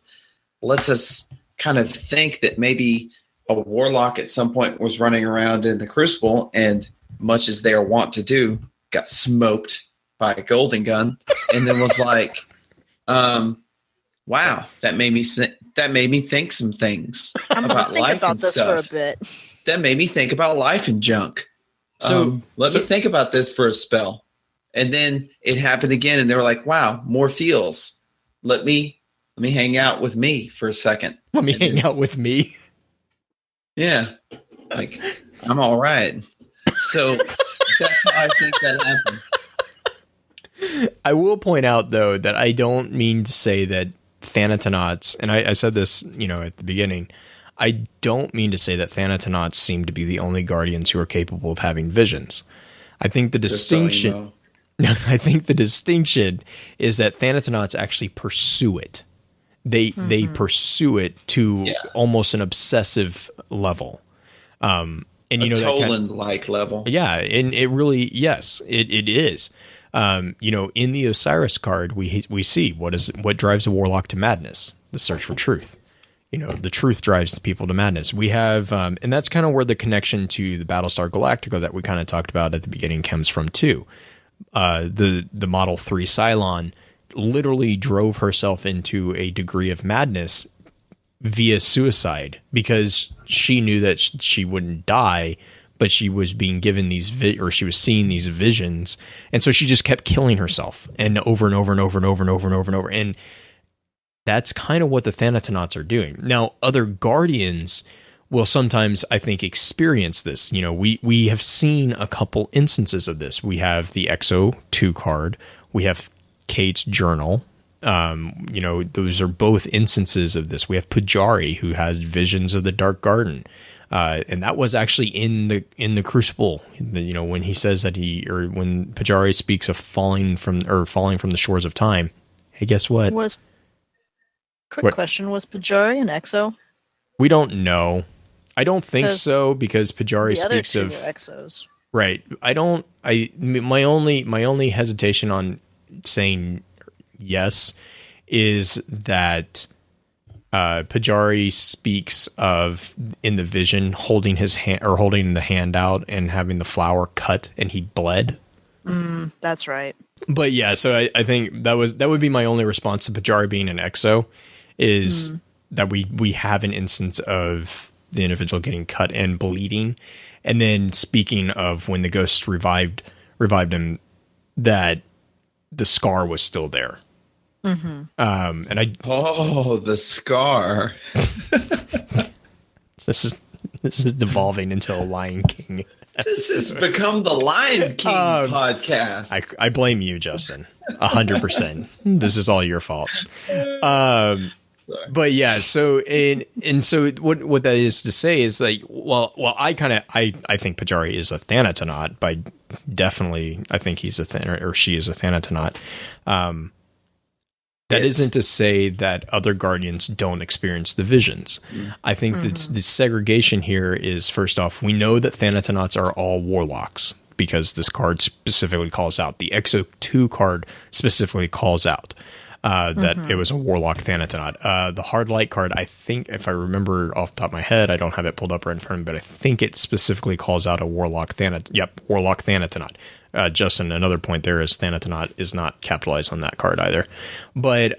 lets us kind of think that maybe a warlock at some point was running around in the Crucible, and much as they are wont to do, got smoked by a golden gun, and then was like, wow, that made me think some things about life and stuff. For a bit. That made me think about life and junk. So let me think about this for a spell. And then it happened again, and they were like, wow, more feels. Let me hang out with me for a second. Let me hang out with me. Yeah. Like, I'm all right. So that's how I think that happened. I will point out, though, that I don't mean to say that Thanatonauts, and I said this, at the beginning, I don't mean to say that Thanatonauts seem to be the only guardians who are capable of having visions. I think the distinction, I think the distinction is that Thanatonauts actually pursue it. They pursue it to almost an obsessive level. And a Toland-like level. Yeah, and it really, yes, it is. In the Osiris card, we see what drives a warlock to madness: the search for truth. The truth drives the people to madness. We have, and that's kind of where the connection to the Battlestar Galactica that we kind of talked about at the beginning comes from too. The Model 3 Cylon literally drove herself into a degree of madness via suicide because she knew that she wouldn't die, but she was being given she was seeing these visions, and so she just kept killing herself and over and over and over and over and over and over and over. And that's kind of what the Thanatonauts are doing. Now, other guardians will sometimes, I think, experience this. We have seen a couple instances of this. We have the Exo 2 card. We have Kate's journal. Those are both instances of this. We have Pujari, who has visions of the Dark Garden. And that was actually in the Crucible. When he says that when Pujari speaks of falling from the shores of time. Hey, guess what? Quick What? question: was Pajari an Exo? We don't know. I don't think 'Cause so because Pajari The other speaks two of were Exos. right. My only hesitation on saying yes is that Pajari speaks of in the vision holding his hand or holding the hand out and having the flower cut and he bled. That's right. But yeah, so I think that would be my only response to Pajari being an Exo is that we have an instance of the individual getting cut and bleeding, and then speaking of when the ghost revived him, that the scar was still there. And the scar. this is devolving into a Lion King. This has become the Lion King podcast. I blame you, Justin, 100%. This is all your fault. But yeah, so so what that is to say is like, well, I think Pajari is a Thanatonaut, by definitely I think he's or she is a Thanatonaut. That isn't to say that other guardians don't experience the visions. I think that the segregation here is, first off, we know that Thanatonauts are all warlocks because this card specifically calls out. The Exo 2 card specifically calls out that it was a warlock Thanatonaut. The hard light card, I think, if I remember off the top of my head, I don't have it pulled up right in front of me, but I think it specifically calls out a warlock Thanatonauts. Yep, warlock Thanatonauts. Justin, another point there is Thanatonauts is not capitalized on that card either. But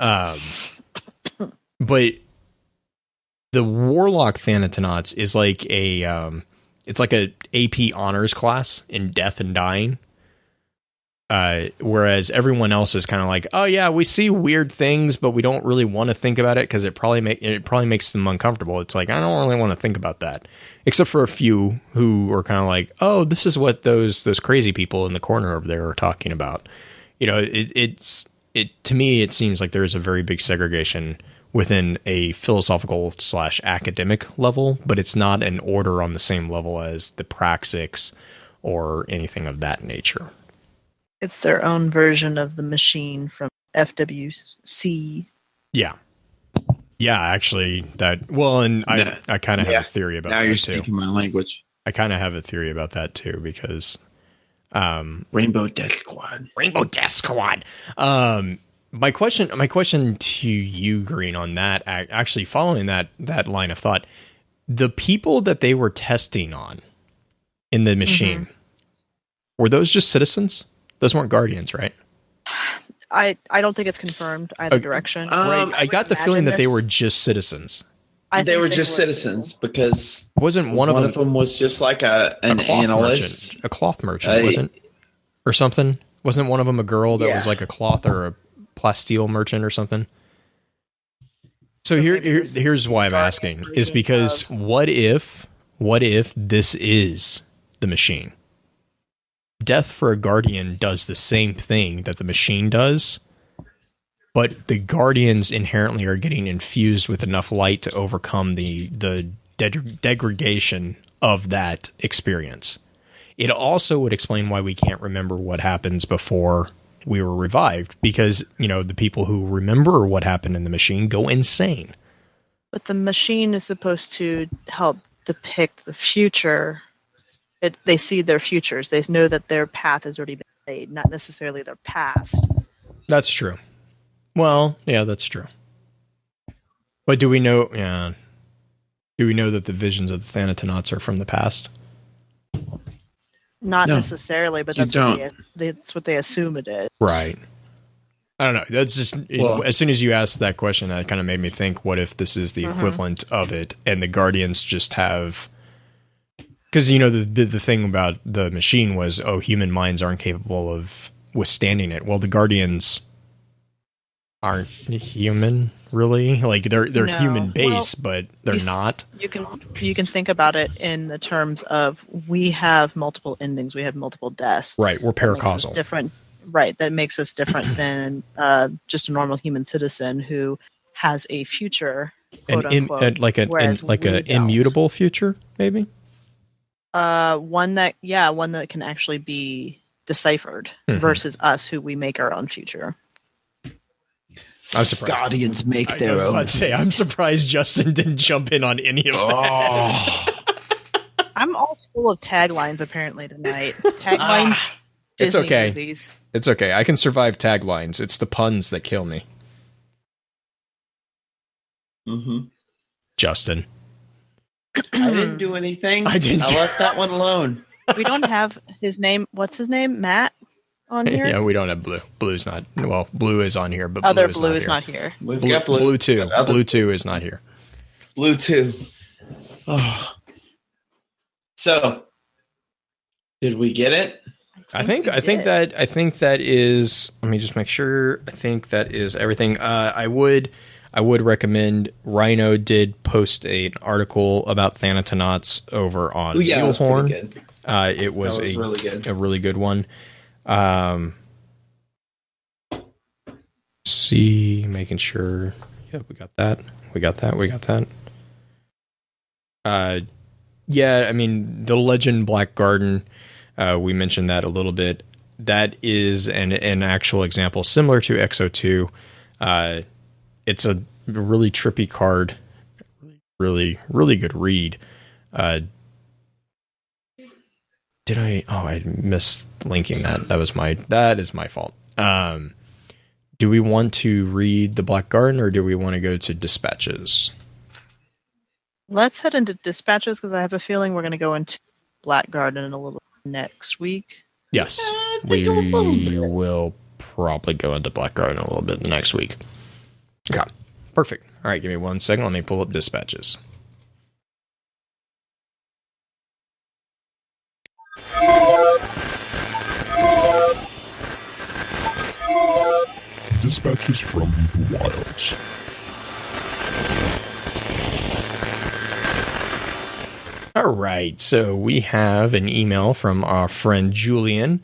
the warlock Thanatonauts is like it's like a AP honors class in death and dying. Whereas everyone else is kind of like, oh yeah, we see weird things, but we don't really want to think about it because it probably makes them uncomfortable. It's like, I don't really want to think about that, except for a few who are kind of like, oh, this is what those crazy people in the corner over there are talking about. You know, to me, it seems like there is a very big segregation within a philosophical / academic level, but it's not an order on the same level as the praxics or anything of that nature. It's their own version of the machine from FWC. Yeah. Yeah, actually, and I kind of have a theory about that too. Now you're speaking my language. I kind of have a theory about that too, because Rainbow Death Squad. My question to you, Green, on that, actually following that line of thought, the people that they were testing on in the machine, were those just citizens? Those weren't guardians, right? I don't think it's confirmed either direction. Right. I got the feeling that they were just citizens. They were just citizens because wasn't one of them was just like an analyst, a cloth merchant, wasn't, or something? Wasn't one of them a girl that was like a cloth or a plasteel merchant or something? So here's why I'm asking is because what if this is the machine? Death for a guardian does the same thing that the machine does, but the guardians inherently are getting infused with enough light to overcome the degradation of that experience. It also would explain why we can't remember what happens before we were revived, because, you know, the people who remember what happened in the machine go insane. But the machine is supposed to help depict the future. They see their futures. They know that their path has already been laid, not necessarily their past. That's true. Well, yeah, that's true. But do we know? Yeah. Do we know that the visions of the Thanatonauts are from the past? Not necessarily, but that's what they assume it is. Right. I don't know. That's just as soon as you asked that question, that kind of made me think: what if this is the equivalent of it, and the Guardians just have? Because, you know, the thing about the machine was, human minds aren't capable of withstanding it. Well, the Guardians aren't human, really. Like they're human base, but they're not. You can think about it in the terms of we have multiple endings, we have multiple deaths. Right, we're paracausal. Different. Right, that makes us different than just a normal human citizen who has a future, quote unquote, like an immutable future, maybe. One that can actually be deciphered versus us, who we make our own future. I'm surprised. Guardians make I their was own. about to say, I'm surprised Justin didn't jump in on any of that. I'm all full of taglines apparently tonight. Tagline It's Disney okay. movies. It's okay. I can survive taglines. It's the puns that kill me. Mm-hmm. Justin. I didn't do anything. I didn't. I left that one alone. We don't have his name. What's his name? Matt on here? Yeah, we don't have Blue. Blue's not. Well, Blue is on here, but Other Blue is not here. We've Blue, got Blue. Blue 2. Other- Blue 2 is not here. Blue 2. Oh. So, did we get it? I think that is. Let me just make sure. I think that is everything. I would recommend. Rhino did post an article about Thanatonauts over on Needlehorn. It was really good. A really good one. See, making sure. Yeah, we got that. Yeah, I mean, the Legend Black Garden. We mentioned that a little bit. That is an actual example similar to XO2. It's a really trippy card. Really, really good read. Did I? Oh, I missed linking that. That is my fault. Do we want to read the Black Garden or do we want to go to dispatches? Let's head into dispatches because I have a feeling we're going to go into Black Garden in a little next week. Yes, we will probably go into Black Garden a little bit next week. Okay, perfect. All right, give me 1 second. Let me pull up dispatches. Dispatches from the wilds. All right, so we have an email from our friend Julian.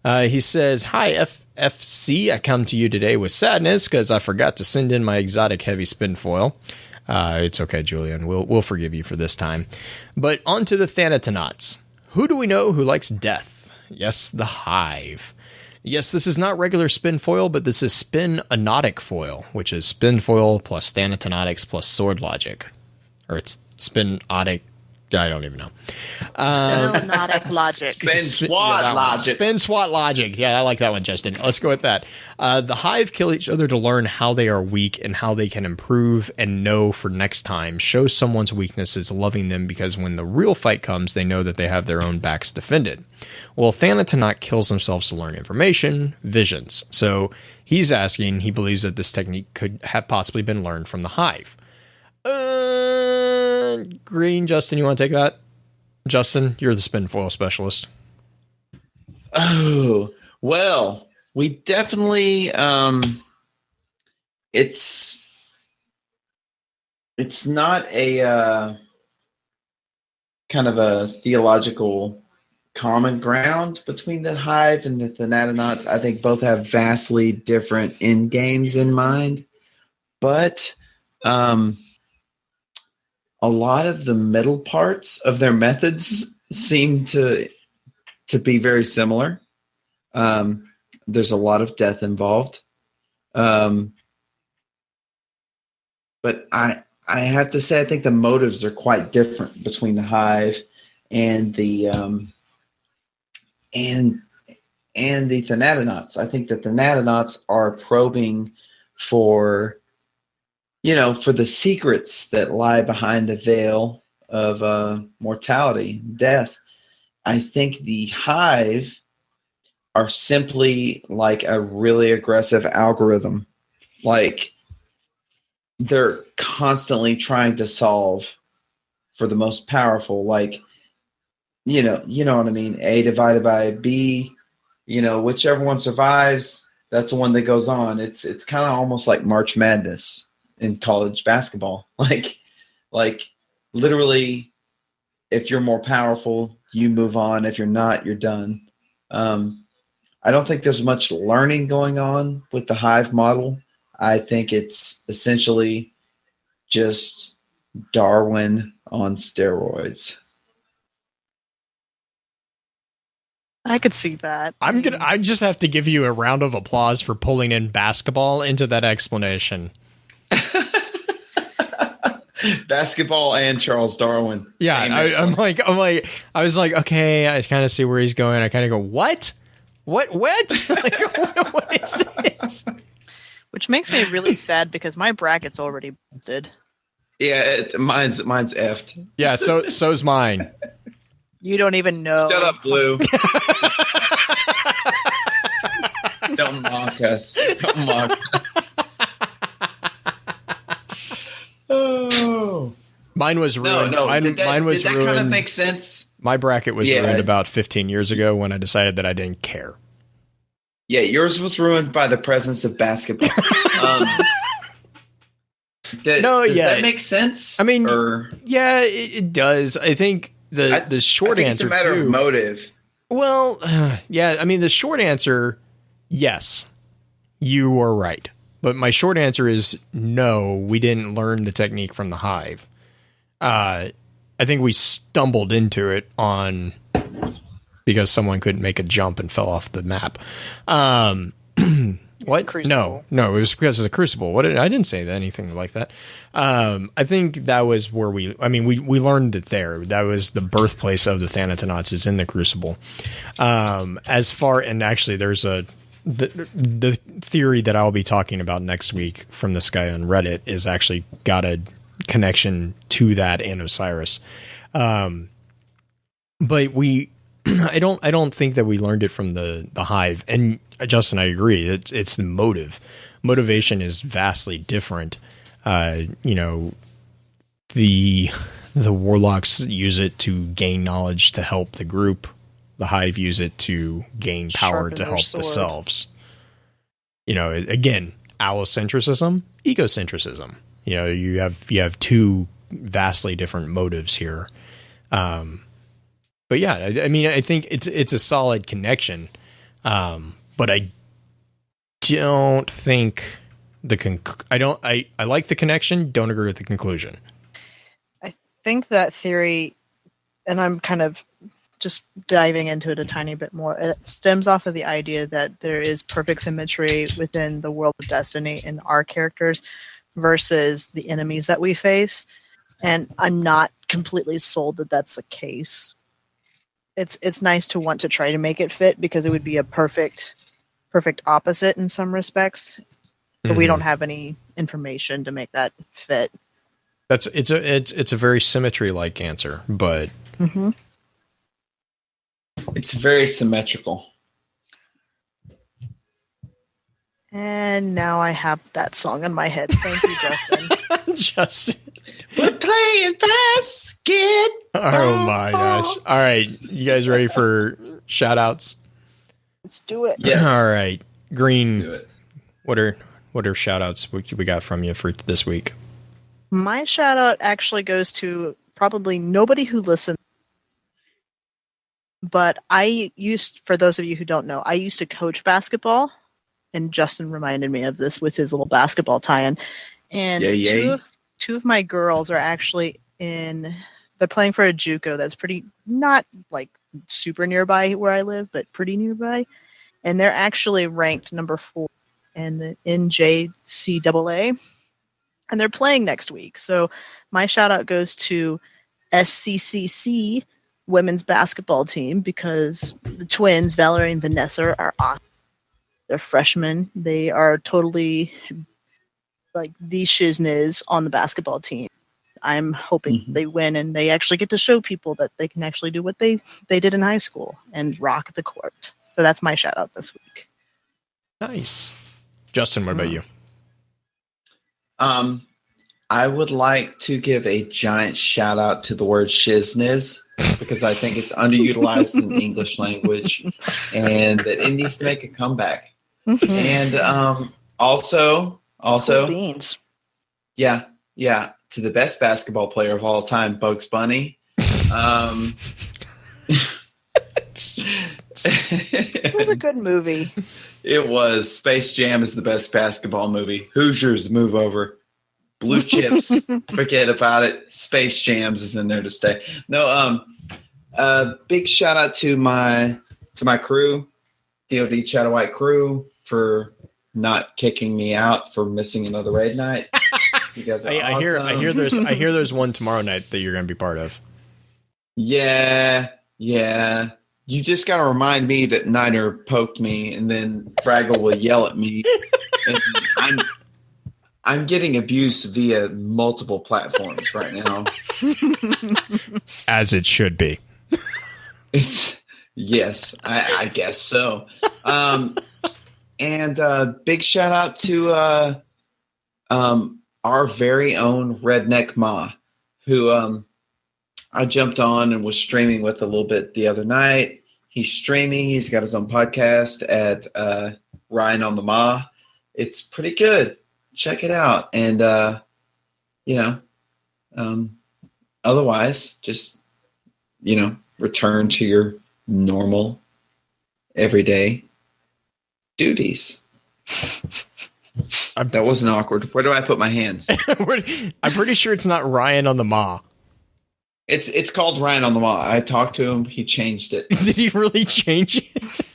He says, "Hi, FFC. I come to you today with sadness because I forgot to send in my exotic heavy spin foil. It's okay, Julian. We'll forgive you for this time. But on to the Thanatonauts. Who do we know who likes death? Yes, the Hive. Yes, this is not regular spin foil, but this is spin-anotic foil, which is spin foil plus Thanatonautics plus sword logic. Or it's spin-otic. I don't even know. Spin-anotic logic. Spin SWAT logic. Yeah, I like that one, Justin. Let's go with that. The Hive kill each other to learn how they are weak and how they can improve and know for next time. Show someone's weakness is loving them because when the real fight comes, they know that they have their own backs defended. Well, Thanatonaut kills themselves to learn information, visions. So he's asking, he believes that this technique could have possibly been learned from the Hive. Green, Justin, you want to take that? Justin, you're the spin foil specialist. Oh, well, we definitely it's not a kind of a theological common ground between the Hive and the Thanatonauts. I think both have vastly different end games in mind, but a lot of the middle parts of their methods seem to be very similar. There's a lot of death involved. But I have to say, I think the motives are quite different between the Hive and the Thanatonauts. I think the Thanatonauts are probing for the secrets that lie behind the veil of mortality, death. I think the Hive are simply like a really aggressive algorithm. Like they're constantly trying to solve for the most powerful, like, you know what I mean? A divided by B, whichever one survives, that's the one that goes on. It's kind of almost like March Madness in college basketball. Like literally, if you're more powerful, you move on. If you're not, you're done. I don't think there's much learning going on with the Hive model. I think it's essentially just Darwin on steroids. I could see that. I just have to give you a round of applause for pulling in basketball into that explanation. Basketball and Charles Darwin. Yeah, I was like, okay, I kind of see where he's going. I kind of go, what? Like, what is this? Which makes me really sad because my bracket's already busted. Yeah, mine's effed. Yeah, so's mine. You don't even know. Shut up, Blue. Don't mock us. Don't mock us. Oh. Mine was ruined. No. Mine was did that ruined. kind of make sense? My bracket was ruined about 15 years ago when I decided that I didn't care. Yeah, yours was ruined by the presence of basketball. Does that make sense? I mean, yeah, it does. I think the short answer, it's a matter of motive. Well, yeah, I mean, the short answer, yes, you are right. But my short answer is no, we didn't learn the technique from the hive. I think we stumbled into it because someone couldn't make a jump and fell off the map. What? Crucible. No, it was because it's a crucible. I didn't say anything like that. I think that was where we learned it there. That was the birthplace of the Thanatonauts, is in the crucible. And actually there's the theory that I'll be talking about next week from this guy on Reddit is actually got a connection to that and Osiris. But I don't think that we learned it from the hive. And Justin, I agree. It's the motive. Motivation is vastly different. The warlocks use it to gain knowledge to help the group. The hive use it to gain power to help themselves. Again, allocentrism, egocentrism. You have two vastly different motives here. But yeah, I mean, I think it's a solid connection. But I don't think I like the connection, don't agree with the conclusion. I think that theory, and I'm kind of just diving into it a tiny bit more, it stems off of the idea that there is perfect symmetry within the world of Destiny in our characters versus the enemies that we face. And I'm not completely sold that that's the case. It's nice to want to try to make it fit because it would be a perfect opposite in some respects, but we don't have any information to make that fit. It's a very symmetry-like answer, but it's very symmetrical. And now I have that song in my head. Thank you, Justin. Justin. We're playing basket. Oh my gosh. All right. You guys ready for shout outs? Let's do it. Yes. All right. Green. Let's do it. What are shout outs we got from you for this week? My shout out actually goes to probably nobody who listens. But for those of you who don't know, I used to coach basketball, and Justin reminded me of this with his little basketball tie-in. And two of my girls are actually they're playing for a JUCO that's pretty, not like super nearby where I live, but pretty nearby. And they're actually ranked number 4 in the NJCAA. And they're playing next week. So my shout out goes to SCCC women's basketball team because the twins, Valerie and Vanessa, are awesome. They're freshmen. They are totally like the shizness on the basketball team. I'm hoping they win and they actually get to show people that they can actually do what they did in high school and rock the court. So that's my shout out this week. Nice. Justin, what about you? I would like to give a giant shout out to the word shizness because I think it's underutilized in the English language and that it needs to make a comeback. And also, cool beans. Yeah, to the best basketball player of all time, Bugs Bunny. It was a good movie. It was. Space Jam is the best basketball movie. Hoosiers, move over. Blue Chips, forget about it. Space Jams is in there to stay. No, big shout out to my to my crew, DoD Shadow White crew, for not kicking me out for missing another raid night. You guys are awesome. I hear there's one tomorrow night that you're going to be part of. Yeah. You just got to remind me that Niner poked me, and then Fraggle will yell at me. And I'm getting abused via multiple platforms right now. As it should be. Yes, I guess so. And big shout out to our very own Redneck Ma, who I jumped on and was streaming with a little bit the other night. He's streaming. He's got his own podcast at Ryan on the Ma. It's pretty good. Check it out. And, otherwise, just, return to your normal, everyday duties. That wasn't awkward. Where do I put my hands? I'm pretty sure it's not Ryan on the Ma. It's called Ryan on the Ma. I talked to him. He changed it. Did he really change it?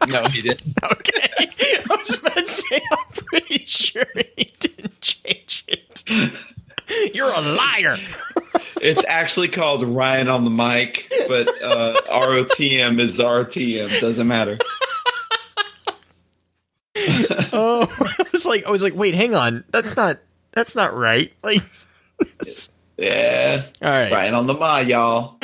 No, he didn't. Okay. I was about to say, I'm pretty sure he didn't change it. You're a liar. It's actually called Ryan on the Mic, but ROTM is RTM. Doesn't matter. Oh, I was like, wait, hang on. That's not right. Like, yeah. All right. Ryan on the Ma, y'all.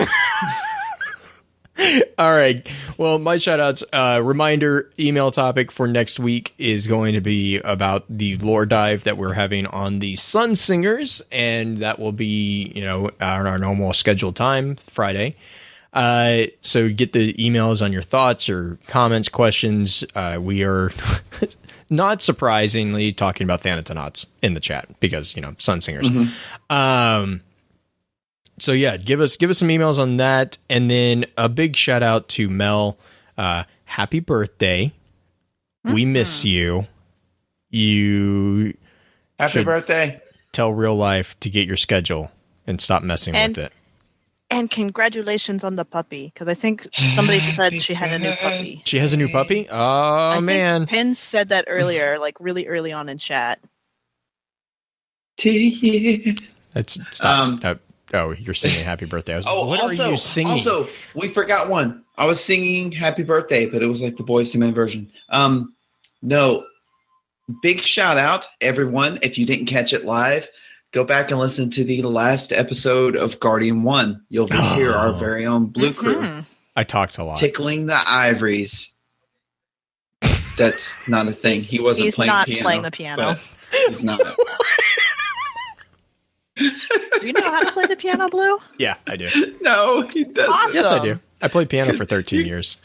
All right. Well, my shout outs, reminder, email topic for next week is going to be about the lore dive that we're having on the Sun Singers, and that will be, our normal scheduled time, Friday. So get the emails on your thoughts or comments, questions. We are not surprisingly talking about Thanatonauts in the chat because, Sun Singers. Mm-hmm. So yeah, give us some emails on that. And then a big shout out to Mel. Happy birthday. Mm-hmm. We miss you. You happy birthday. Tell Real Life to get your schedule and stop messing with it. And congratulations on the puppy, because I think somebody said she had a new puppy. She has a new puppy? Oh, man. Pin said that earlier, like really early on in chat. That's stop. You're singing happy birthday. I was like, what are you singing? Also, we forgot one. I was singing happy birthday, but it was like the Boys to Men version. No, big shout out, everyone. If you didn't catch it live, go back and listen to the last episode of Guardian 1. You'll hear our very own Blue Crew. I talked a lot. Tickling the ivories. That's not a thing. He wasn't he's playing not piano. Playing the piano. He's not. Do you know how to play the piano, Blue? Yeah, I do. No, he doesn't. Awesome. Yes, I do. I played piano for 13 years.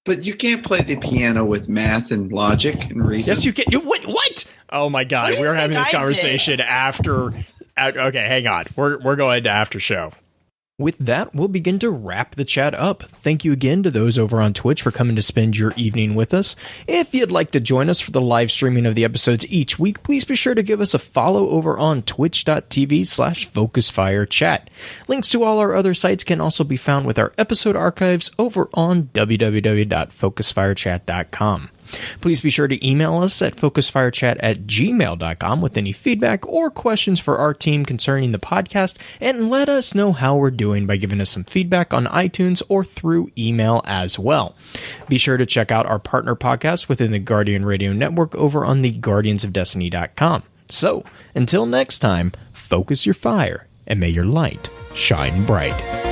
But you can't play the piano with math and logic and reason. Yes, you can. What? Oh my God, we're having this conversation after. Okay, hang on. We're going to after show. With that, we'll begin to wrap the chat up. Thank you again to those over on Twitch for coming to spend your evening with us. If you'd like to join us for the live streaming of the episodes each week, please be sure to give us a follow over on twitch.tv/FocusFireChat. Links to all our other sites can also be found with our episode archives over on www.focusfirechat.com. Please be sure to email us at focusfirechat@gmail.com with any feedback or questions for our team concerning the podcast, and let us know how we're doing by giving us some feedback on iTunes or through email as well. Be sure to check out our partner podcast within the Guardian Radio Network over on the guardiansofdestiny.com. So, until next time, focus your fire and may your light shine bright.